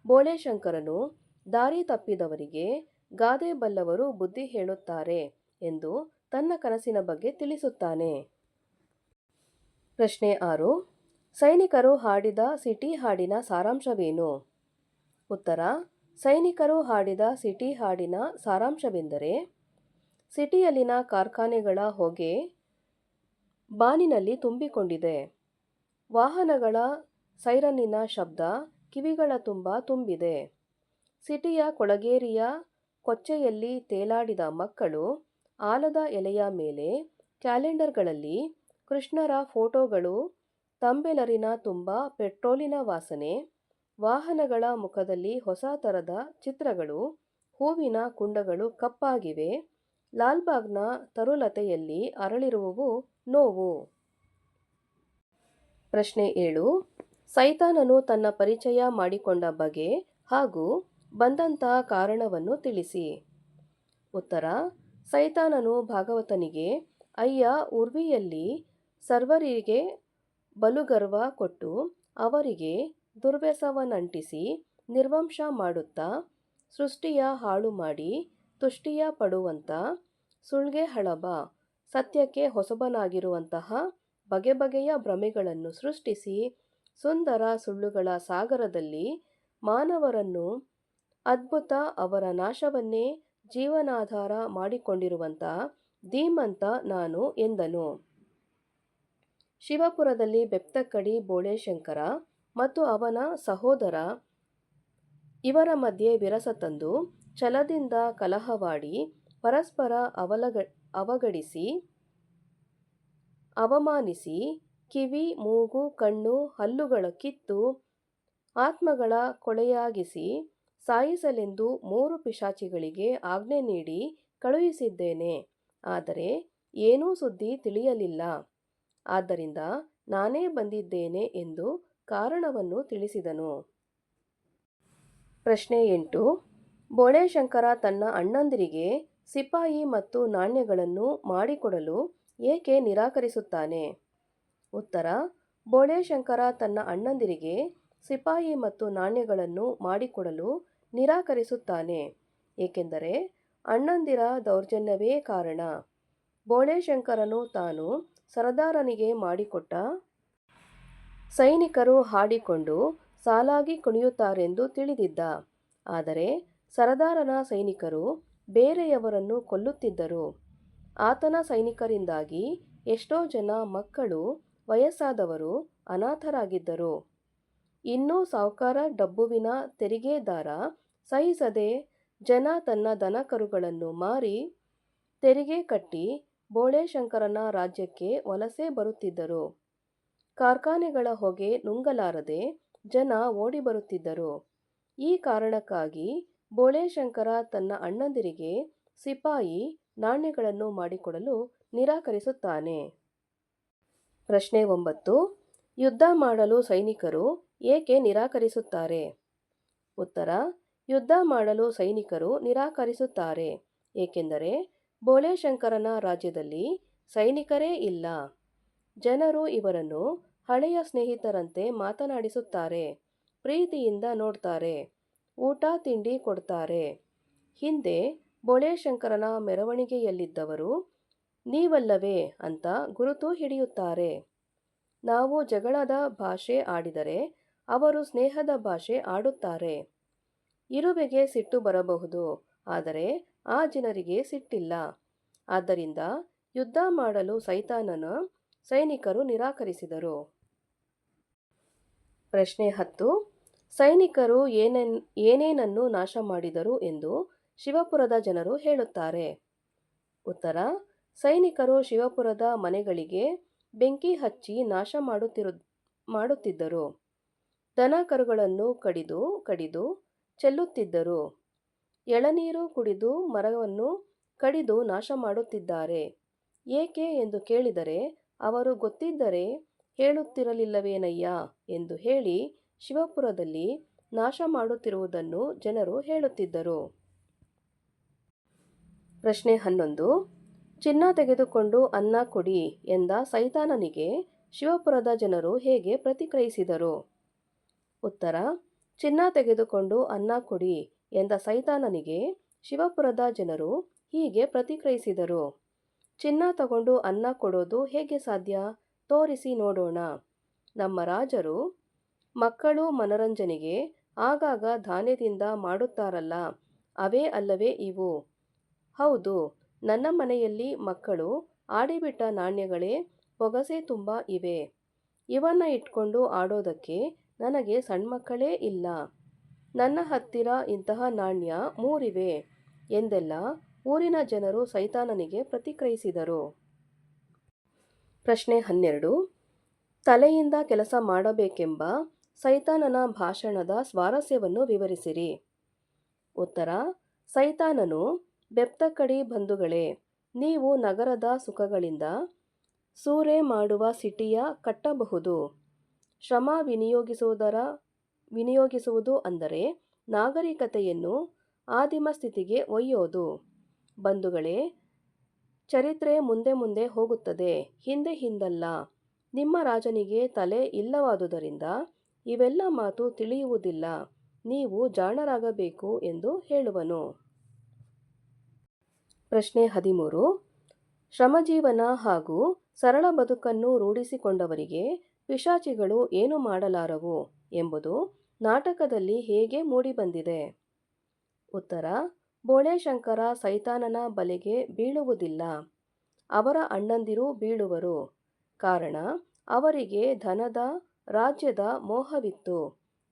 Speaker 1: ಬೋಳೇಶಂಕರನು, ದಾರಿ ತಪ್ಪಿದವರಿಗೆ ಗಾದೆ ಬಲ್ಲವರು ಬುದ್ಧಿ ಹೇಳುತ್ತಾರೆ ಎಂದು ತನ್ನ ಕನಸಿನ ಬಗ್ಗೆ ತಿಳಿಸುತ್ತಾನೆ. ಪ್ರಶ್ನೆ 6. ಸೈನಿಕರು ಹಾಡಿದ ಸಿಟಿ ಹಾಡಿನ ಸಾರಾಂಶವೇನು? ಉತ್ತರ: ಸೈನಿಕರು ಹಾಡಿದ ಸಿಟಿ ಹಾಡಿನ ಸಾರಾಂಶವೆಂದರೆ, ಸಿಟಿಯಲ್ಲಿನ ಕಾರ್ಖಾನೆಗಳ ಹೊಗೆ ಬಾನಿನಲ್ಲಿ ತುಂಬಿಕೊಂಡಿದೆ. ವಾಹನಗಳ ಸೈರನ್ನಿನ ಶಬ್ದ ಕಿವಿಗಳ ತುಂಬ ತುಂಬಿದೆ. ಸಿಟಿಯ ಕೊಳಗೇರಿಯ ಕೊಚ್ಚೆಯಲ್ಲಿ ತೇಲಾಡಿದ ಮಕ್ಕಳು, ಆಲದ ಎಲೆಯ ಮೇಲೆ ಕ್ಯಾಲೆಂಡರ್ಗಳಲ್ಲಿ ಕೃಷ್ಣರ ಫೋಟೋಗಳು, ತಂಬೆಲರಿನ ತುಂಬ ಪೆಟ್ರೋಲಿನ ವಾಸನೆ, ವಾಹನಗಳ ಮುಖದಲ್ಲಿ ಹೊಸ ಥರದ ಚಿತ್ರಗಳು, ಹೂವಿನ ಕುಂಡಗಳು ಕಪ್ಪಾಗಿವೆ, ಲಾಲ್ಬಾಗ್ನ ತರುಲತೆಯಲ್ಲಿ ಅರಳಿರುವುವು ನೋವು. ಪ್ರಶ್ನೆ 7. ಸೈತಾನನು ತನ್ನ ಪರಿಚಯ ಮಾಡಿಕೊಂಡ ಬಗೆ ಹಾಗೂ ಬಂದಂತಹ ಕಾರಣವನ್ನು ತಿಳಿಸಿ. ಉತ್ತರ: ಸೈತಾನನು ಭಾಗವತನಿಗೆ, ಅಯ್ಯ, ಉರ್ವಿಯಲ್ಲಿ ಸರ್ವರಿಗೆ ಬಲುಗರ್ವ ಕೊಟ್ಟು ಅವರಿಗೆ ದುರ್ವ್ಯಸನವನ್ನಿಂಟಿಸಿ ನಿರ್ವಂಶ ಮಾಡುತ್ತಾ ಸೃಷ್ಟಿಯ ಹಾಳು ಮಾಡಿ ತುಷ್ಟಿಯ ಪಡುವಂಥ ಸುಳ್ಗೆ ಹಳಬ, ಸತ್ಯಕ್ಕೆ ಹೊಸಬನಾಗಿರುವಂತಹ ಬಗೆ ಬಗೆಯ ಭ್ರಮೆಗಳನ್ನು ಸೃಷ್ಟಿಸಿ ಸುಂದರ ಸುಳ್ಳುಗಳ ಸಾಗರದಲ್ಲಿ ಮಾನವರನ್ನು ಅದ್ಭುತ ಅವರ ನಾಶವನ್ನೇ ಜೀವನಾಧಾರ ಮಾಡಿಕೊಂಡಿರುವಂಥ ಧೀಮಂತ ನಾನು ಎಂದನು. ಶಿವಪುರದಲ್ಲಿ ಬೆಪ್ತಕ್ಕಡಿ ಬೋಳೇಶಂಕರ ಮತ್ತು ಅವನ ಸಹೋದರ ಇವರ ಮಧ್ಯೆ ವಿರಸ ತಂದು ಛಲದಿಂದ ಕಲಹವಾಡಿ ಪರಸ್ಪರ ಅವಗಡಿಸಿ ಅವಮಾನಿಸಿ ಕಿವಿ, ಮೂಗು, ಕಣ್ಣು, ಹಲ್ಲುಗಳ ಕಿತ್ತು ಆತ್ಮಗಳ ಕೊಳೆಯಾಗಿಸಿ ಸಾಯಿಸಲೆಂದು 3 ಪಿಶಾಚಿಗಳಿಗೆ ಆಜ್ಞೆ ನೀಡಿ ಕಳುಹಿಸಿದ್ದೇನೆ. ಆದರೆ ಏನೂ ಸುದ್ದಿ ತಿಳಿಯಲಿಲ್ಲ. ಆದ್ದರಿಂದ ನಾನೇ ಬಂದಿದ್ದೇನೆ ಎಂದು ಕಾರಣವನ್ನು ತಿಳಿಸಿದನು. ಪ್ರಶ್ನೆ 8. ಬೋಳೇಶಂಕರ ತನ್ನ ಅಣ್ಣಂದಿರಿಗೆ ಸಿಪಾಯಿ ಮತ್ತು ನಾಣ್ಯಗಳನ್ನು ಮಾಡಿಕೊಡಲು ಏಕೆ ನಿರಾಕರಿಸುತ್ತಾನೆ? ಉತ್ತರ: ಬೋಳೇಶಂಕರ ತನ್ನ ಅಣ್ಣಂದಿರಿಗೆ ಸಿಪಾಯಿ ಮತ್ತು ನಾಣ್ಯಗಳನ್ನು ಮಾಡಿಕೊಡಲು ನಿರಾಕರಿಸುತ್ತಾನೆ ಏಕೆಂದರೆ ಅಣ್ಣಂದಿರ ದೌರ್ಜನ್ಯವೇ ಕಾರಣ. ಬೋಳೆಶಂಕರನು ತಾನು ಸರದಾರನಿಗೆ ಮಾಡಿಕೊಟ್ಟ ಸೈನಿಕರು ಹಾಡಿಕೊಂಡು ಸಾಲಾಗಿ ಕುಣಿಯುತ್ತಾರೆಂದು ತಿಳಿದಿದ್ದ. ಆದರೆ ಸರದಾರನ ಸೈನಿಕರು ಬೇರೆಯವರನ್ನು ಕೊಲ್ಲುತ್ತಿದ್ದರು. ಆತನ ಸೈನಿಕರಿಂದಾಗಿ ಎಷ್ಟೋ ಜನ ಮಕ್ಕಳು, ವಯಸ್ಸಾದವರು ಅನಾಥರಾಗಿದ್ದರು. ಇನ್ನೂ ಸಾವುಕಾರ ಡಬ್ಬುವಿನ ತೆರಿಗೆದಾರ ಸಹಿಸದೆ ಜನ ತನ್ನ ದನಕರುಗಳನ್ನು ಮಾರಿ ತೆರಿಗೆ ಕಟ್ಟಿ ಬೋಳೆಶಂಕರನ ರಾಜ್ಯಕ್ಕೆ ವಲಸೆ ಬರುತ್ತಿದ್ದರು. ಕಾರ್ಖಾನೆಗಳ ಹೊಗೆ ನುಂಗಲಾರದೆ ಜನ ಓಡಿ ಬರುತ್ತಿದ್ದರು. ಈ ಕಾರಣಕ್ಕಾಗಿ ಬೋಳೆಶಂಕರ ತನ್ನ ಅಣ್ಣಂದಿರಿಗೆ ಸಿಪಾಯಿ ನಾಣ್ಯಗಳನ್ನು ಮಾಡಿಕೊಡಲು ನಿರಾಕರಿಸುತ್ತಾನೆ. ಪ್ರಶ್ನೆ 9. ಯುದ್ಧ ಮಾಡಲು ಸೈನಿಕರು ಏಕೆ ನಿರಾಕರಿಸುತ್ತಾರೆ? ಉತ್ತರ: ಯುದ್ಧ ಮಾಡಲು ಸೈನಿಕರು ನಿರಾಕರಿಸುತ್ತಾರೆ ಏಕೆಂದರೆ ಬೋಳೆಶಂಕರನ ರಾಜ್ಯದಲ್ಲಿ ಸೈನಿಕರೇ ಇಲ್ಲ. ಜನರು ಇವರನ್ನು ಹಳೆಯ ಸ್ನೇಹಿತರಂತೆ ಮಾತನಾಡಿಸುತ್ತಾರೆ, ಪ್ರೀತಿಯಿಂದ ನೋಡ್ತಾರೆ, ಊಟ ತಿಂಡಿ ಕೊಡ್ತಾರೆ. ಹಿಂದೆ ಬೋಳೆಶಂಕರನ ಮೆರವಣಿಗೆಯಲ್ಲಿದ್ದವರು ನೀವಲ್ಲವೇ ಅಂತ ಗುರುತು ಹಿಡಿಯುತ್ತಾರೆ. ನಾವು ಜಗಳದ ಭಾಷೆ ಆಡಿದರೆ ಅವರು ಸ್ನೇಹದ ಭಾಷೆ ಆಡುತ್ತಾರೆ. ಇರುವೆಗೆ ಸಿಟ್ಟು ಬರಬಹುದು, ಆದರೆ ಆ ಜನರಿಗೆ ಸಿಟ್ಟಿಲ್ಲ. ಆದ್ದರಿಂದ ಯುದ್ಧ ಮಾಡಲು ಸೈತಾನನ ಸೈನಿಕರು ನಿರಾಕರಿಸಿದರು. ಪ್ರಶ್ನೆ 10. ಸೈನಿಕರು ಏನೇನನ್ನು ನಾಶ ಮಾಡಿದರು ಎಂದು ಶಿವಪುರದ ಜನರು ಹೇಳುತ್ತಾರೆ? ಉತ್ತರ: ಸೈನಿಕರು ಶಿವಪುರದ ಮನೆಗಳಿಗೆ ಬೆಂಕಿ ಹಚ್ಚಿ ನಾಶ ಮಾಡುತ್ತಿದ್ದರು. ದನ ಕರುಗಳನ್ನು ಕಡಿದು ಕಡಿದು ಚೆಲ್ಲುತ್ತಿದ್ದರು. ಎಳನೀರು ಕುಡಿದು ಮರವನ್ನು ಕಡಿದು ನಾಶ ಮಾಡುತ್ತಿದ್ದಾರೆ. ಏಕೆ ಎಂದು ಕೇಳಿದರೆ ಅವರು ಗೊತ್ತಿದ್ದರೆ ಹೇಳುತ್ತಿರಲಿಲ್ಲವೇನಯ್ಯ ಎಂದು ಹೇಳಿ ಶಿವಪುರದಲ್ಲಿ ನಾಶ ಮಾಡುತ್ತಿರುವುದನ್ನು ಜನರು ಹೇಳುತ್ತಿದ್ದರು. ಪ್ರಶ್ನೆ 11. ಚಿನ್ನ ತೆಗೆದುಕೊಂಡು ಅನ್ನ ಕೊಡಿ ಎಂದ ಸೈತಾನನಿಗೆ ಶಿವಪುರದ ಜನರು ಹೇಗೆ ಪ್ರತಿಕ್ರಿಯಿಸಿದರು? ಉತ್ತರ: ಚಿನ್ನ ತೆಗೆದುಕೊಂಡು ಅನ್ನ ಕೊಡಿ ಎಂದ ಸೈತಾನನಿಗೆ ಶಿವಪುರದ ಜನರು ಹೀಗೆ ಪ್ರತಿಕ್ರಿಯಿಸಿದರು: ಚಿನ್ನ ತಗೊಂಡು ಅನ್ನ ಕೊಡೋದು ಹೇಗೆ ಸಾಧ್ಯ? ತೋರಿಸಿ ನೋಡೋಣ. ನಮ್ಮ ರಾಜರು ಮಕ್ಕಳು ಮನರಂಜನೆಗೆ ಆಗಾಗ ಧಾನ್ಯದಿಂದ ಮಾಡುತ್ತಾರಲ್ಲ, ಅವೇ ಅಲ್ಲವೇ ಇವು? ಹೌದು, ನನ್ನ ಮನೆಯಲ್ಲಿ ಮಕ್ಕಳು ಆಡಿಬಿಟ್ಟ ನಾಣ್ಯಗಳೇ ಬೊಗಸೆ ತುಂಬ ಇವೆ. ಇವನ್ನ ಇಟ್ಕೊಂಡು ಆಡೋದಕ್ಕೆ ನನಗೆ ಸಣ್ಮಕ್ಕಳೇ ಇಲ್ಲ. ನನ್ನ ಹತ್ತಿರ ಇಂತಹ ನಾಣ್ಯ 3 ಇವೆ ಎಂದೆಲ್ಲ ಊರಿನ ಜನರು ಸೈತಾನನಿಗೆ ಪ್ರತಿಕ್ರಿಯಿಸಿದರು. ಪ್ರಶ್ನೆ 12. ತಲೆಯಿಂದ ಕೆಲಸ ಮಾಡಬೇಕೆಂಬ ಸೈತಾನನ ಭಾಷಣದ ಸ್ವಾರಸ್ಯವನ್ನು ವಿವರಿಸಿರಿ. ಉತ್ತರ: ಸೈತಾನನು, ಬೆಪ್ತಕಡಿ ಬಂಧುಗಳೇ, ನೀವು ನಗರದ ಸುಖಗಳಿಂದ ಸೂರೆ ಮಾಡುವ ಸಿಟಿಯ ಕಟ್ಟಬಹುದು. ಶ್ರಮ ವಿನಿಯೋಗಿಸುವುದು ಅಂದರೆ ನಾಗರಿಕತೆಯನ್ನು ಆದಿಮ ಸ್ಥಿತಿಗೆ ಒಯ್ಯೋದು. ಬಂಧುಗಳೇ, ಚರಿತ್ರೆ ಮುಂದೆ ಮುಂದೆ ಹೋಗುತ್ತದೆ, ಹಿಂದೆ ಹಿಂದಲ್ಲ. ನಿಮ್ಮ ರಾಜನಿಗೆ ತಲೆ ಇಲ್ಲವಾದುದರಿಂದ ಇವೆಲ್ಲ ಮಾತು ತಿಳಿಯುವುದಿಲ್ಲ. ನೀವು ಜಾಣರಾಗಬೇಕು ಎಂದು ಹೇಳುವನು. ಪ್ರಶ್ನೆ 13. ಶ್ರಮಜೀವನ ಹಾಗೂ ಸರಳ ಬದುಕನ್ನು ರೂಢಿಸಿಕೊಂಡವರಿಗೆ ಪಿಶಾಚಿಗಳು ಏನು ಮಾಡಲಾರವು ಎಂಬುದು ನಾಟಕದಲ್ಲಿ ಹೇಗೆ ಮೂಡಿಬಂದಿದೆ? ಉತ್ತರ: ಬೋಳೆಶಂಕರ ಸೈತಾನನ ಬಲೆಗೆ ಬೀಳುವುದಿಲ್ಲ. ಅವರ ಅಣ್ಣಂದಿರು ಬೀಳುವರು. ಕಾರಣ, ಅವರಿಗೆ ಧನದ, ರಾಜ್ಯದ ಮೋಹವಿತ್ತು.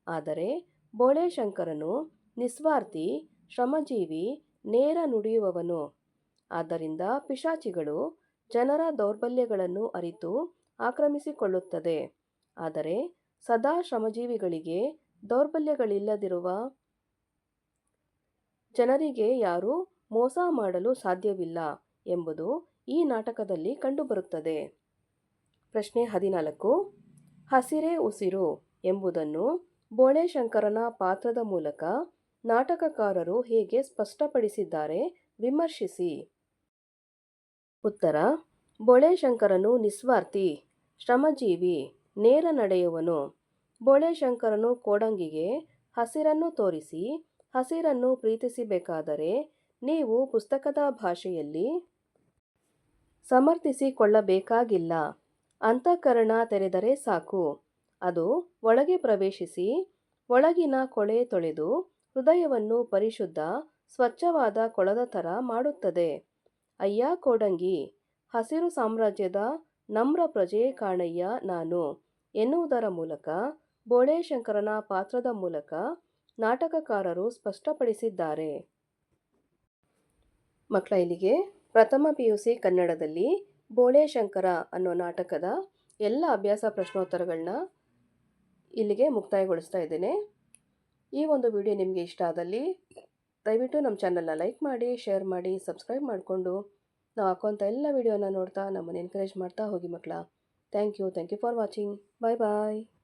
Speaker 1: ಆದರೆ ಬೋಳೆಶಂಕರನು ನಿಸ್ವಾರ್ಥಿ, ಶ್ರಮಜೀವಿ, ನೇರ ನುಡಿಯುವವನು. ಆದ್ದರಿಂದ ಪಿಶಾಚಿಗಳು ಜನರ ದೌರ್ಬಲ್ಯಗಳನ್ನು ಅರಿತು ಆಕ್ರಮಿಸಿಕೊಳ್ಳುತ್ತದೆ. ಆದರೆ ಸದಾ ಶ್ರಮಜೀವಿಗಳಿಗೆ, ದೌರ್ಬಲ್ಯಗಳಿಲ್ಲದಿರುವ ಜನರಿಗೆ ಯಾರೂ ಮೋಸ ಮಾಡಲು ಸಾಧ್ಯವಿಲ್ಲ ಎಂಬುದು ಈ ನಾಟಕದಲ್ಲಿ ಕಂಡುಬರುತ್ತದೆ. ಪ್ರಶ್ನೆ 14. ಹಸಿರೇ ಉಸಿರು ಎಂಬುದನ್ನು ಬೋಳೆಶಂಕರನ ಪಾತ್ರದ ಮೂಲಕ ನಾಟಕಕಾರರು ಹೇಗೆ ಸ್ಪಷ್ಟಪಡಿಸಿದ್ದಾರೆ ವಿಮರ್ಶಿಸಿ. ಉತ್ತರ: ಬೋಳೆಶಂಕರನು ನಿಸ್ವಾರ್ಥಿ, ಶ್ರಮಜೀವಿ, ನೇರ ನಡೆಯುವನು. ಬೋಳೆಶಂಕರನು ಕೋಡಂಗಿಗೆ ಹಸಿರನ್ನು ತೋರಿಸಿ ಹಸಿರನ್ನು ಪ್ರೀತಿಸಬೇಕಾದರೆ ನೀವು ಪುಸ್ತಕದ ಭಾಷೆಯಲ್ಲಿ ಸಮರ್ಥಿಸಿಕೊಳ್ಳಬೇಕಾಗಿಲ್ಲ. ಅಂತಃಕರಣ ತೆರೆದರೆ ಸಾಕು. ಅದು ಒಳಗೆ ಪ್ರವೇಶಿಸಿ ಒಳಗಿನ ಕೊಳೆ ತೊಳೆದು ಹೃದಯವನ್ನು ಪರಿಶುದ್ಧ ಸ್ವಚ್ಛವಾದ ಕೊಳದ ಥರ ಮಾಡುತ್ತದೆ. ಅಯ್ಯ ಕೋಡಂಗಿ, ಹಸಿರು ಸಾಮ್ರಾಜ್ಯದ ನಮ್ರ ಪ್ರಜೆ ಕಾಣಯ್ಯ ನಾನು ಎನ್ನುವುದರ ಮೂಲಕ ಬೋಳೇಶಂಕರನ ಪಾತ್ರದ ಮೂಲಕ ನಾಟಕಕಾರರು ಸ್ಪಷ್ಟಪಡಿಸಿದ್ದಾರೆ. ಮಕ್ಕಳ, ಇಲ್ಲಿಗೆ ಪ್ರಥಮ PUC ಕನ್ನಡದಲ್ಲಿ ಬೋಳೇಶಂಕರ ಅನ್ನೋ ನಾಟಕದ ಎಲ್ಲ ಅಭ್ಯಾಸ ಪ್ರಶ್ನೋತ್ತರಗಳನ್ನ ಇಲ್ಲಿಗೆ ಮುಕ್ತಾಯಗೊಳಿಸ್ತಾ ಇದ್ದೇನೆ. ಈ ಒಂದು ವಿಡಿಯೋ ನಿಮಗೆ ಇಷ್ಟ ಆದಲ್ಲಿ ದಯವಿಟ್ಟು ನಮ್ಮ ಚಾನಲ್ನ ಲೈಕ್ ಮಾಡಿ, ಶೇರ್ ಮಾಡಿ, ಸಬ್ಸ್ಕ್ರೈಬ್ ಮಾಡಿಕೊಂಡು ನಾವು ಹಾಕುವಂಥ ಎಲ್ಲ ವಿಡಿಯೋನ ನೋಡ್ತಾ ನಮ್ಮನ್ನು ಎನ್ಕರೇಜ್ ಮಾಡ್ತಾ ಹೋಗಿ ಮಕ್ಕಳ. Thank you for watching. Bye bye.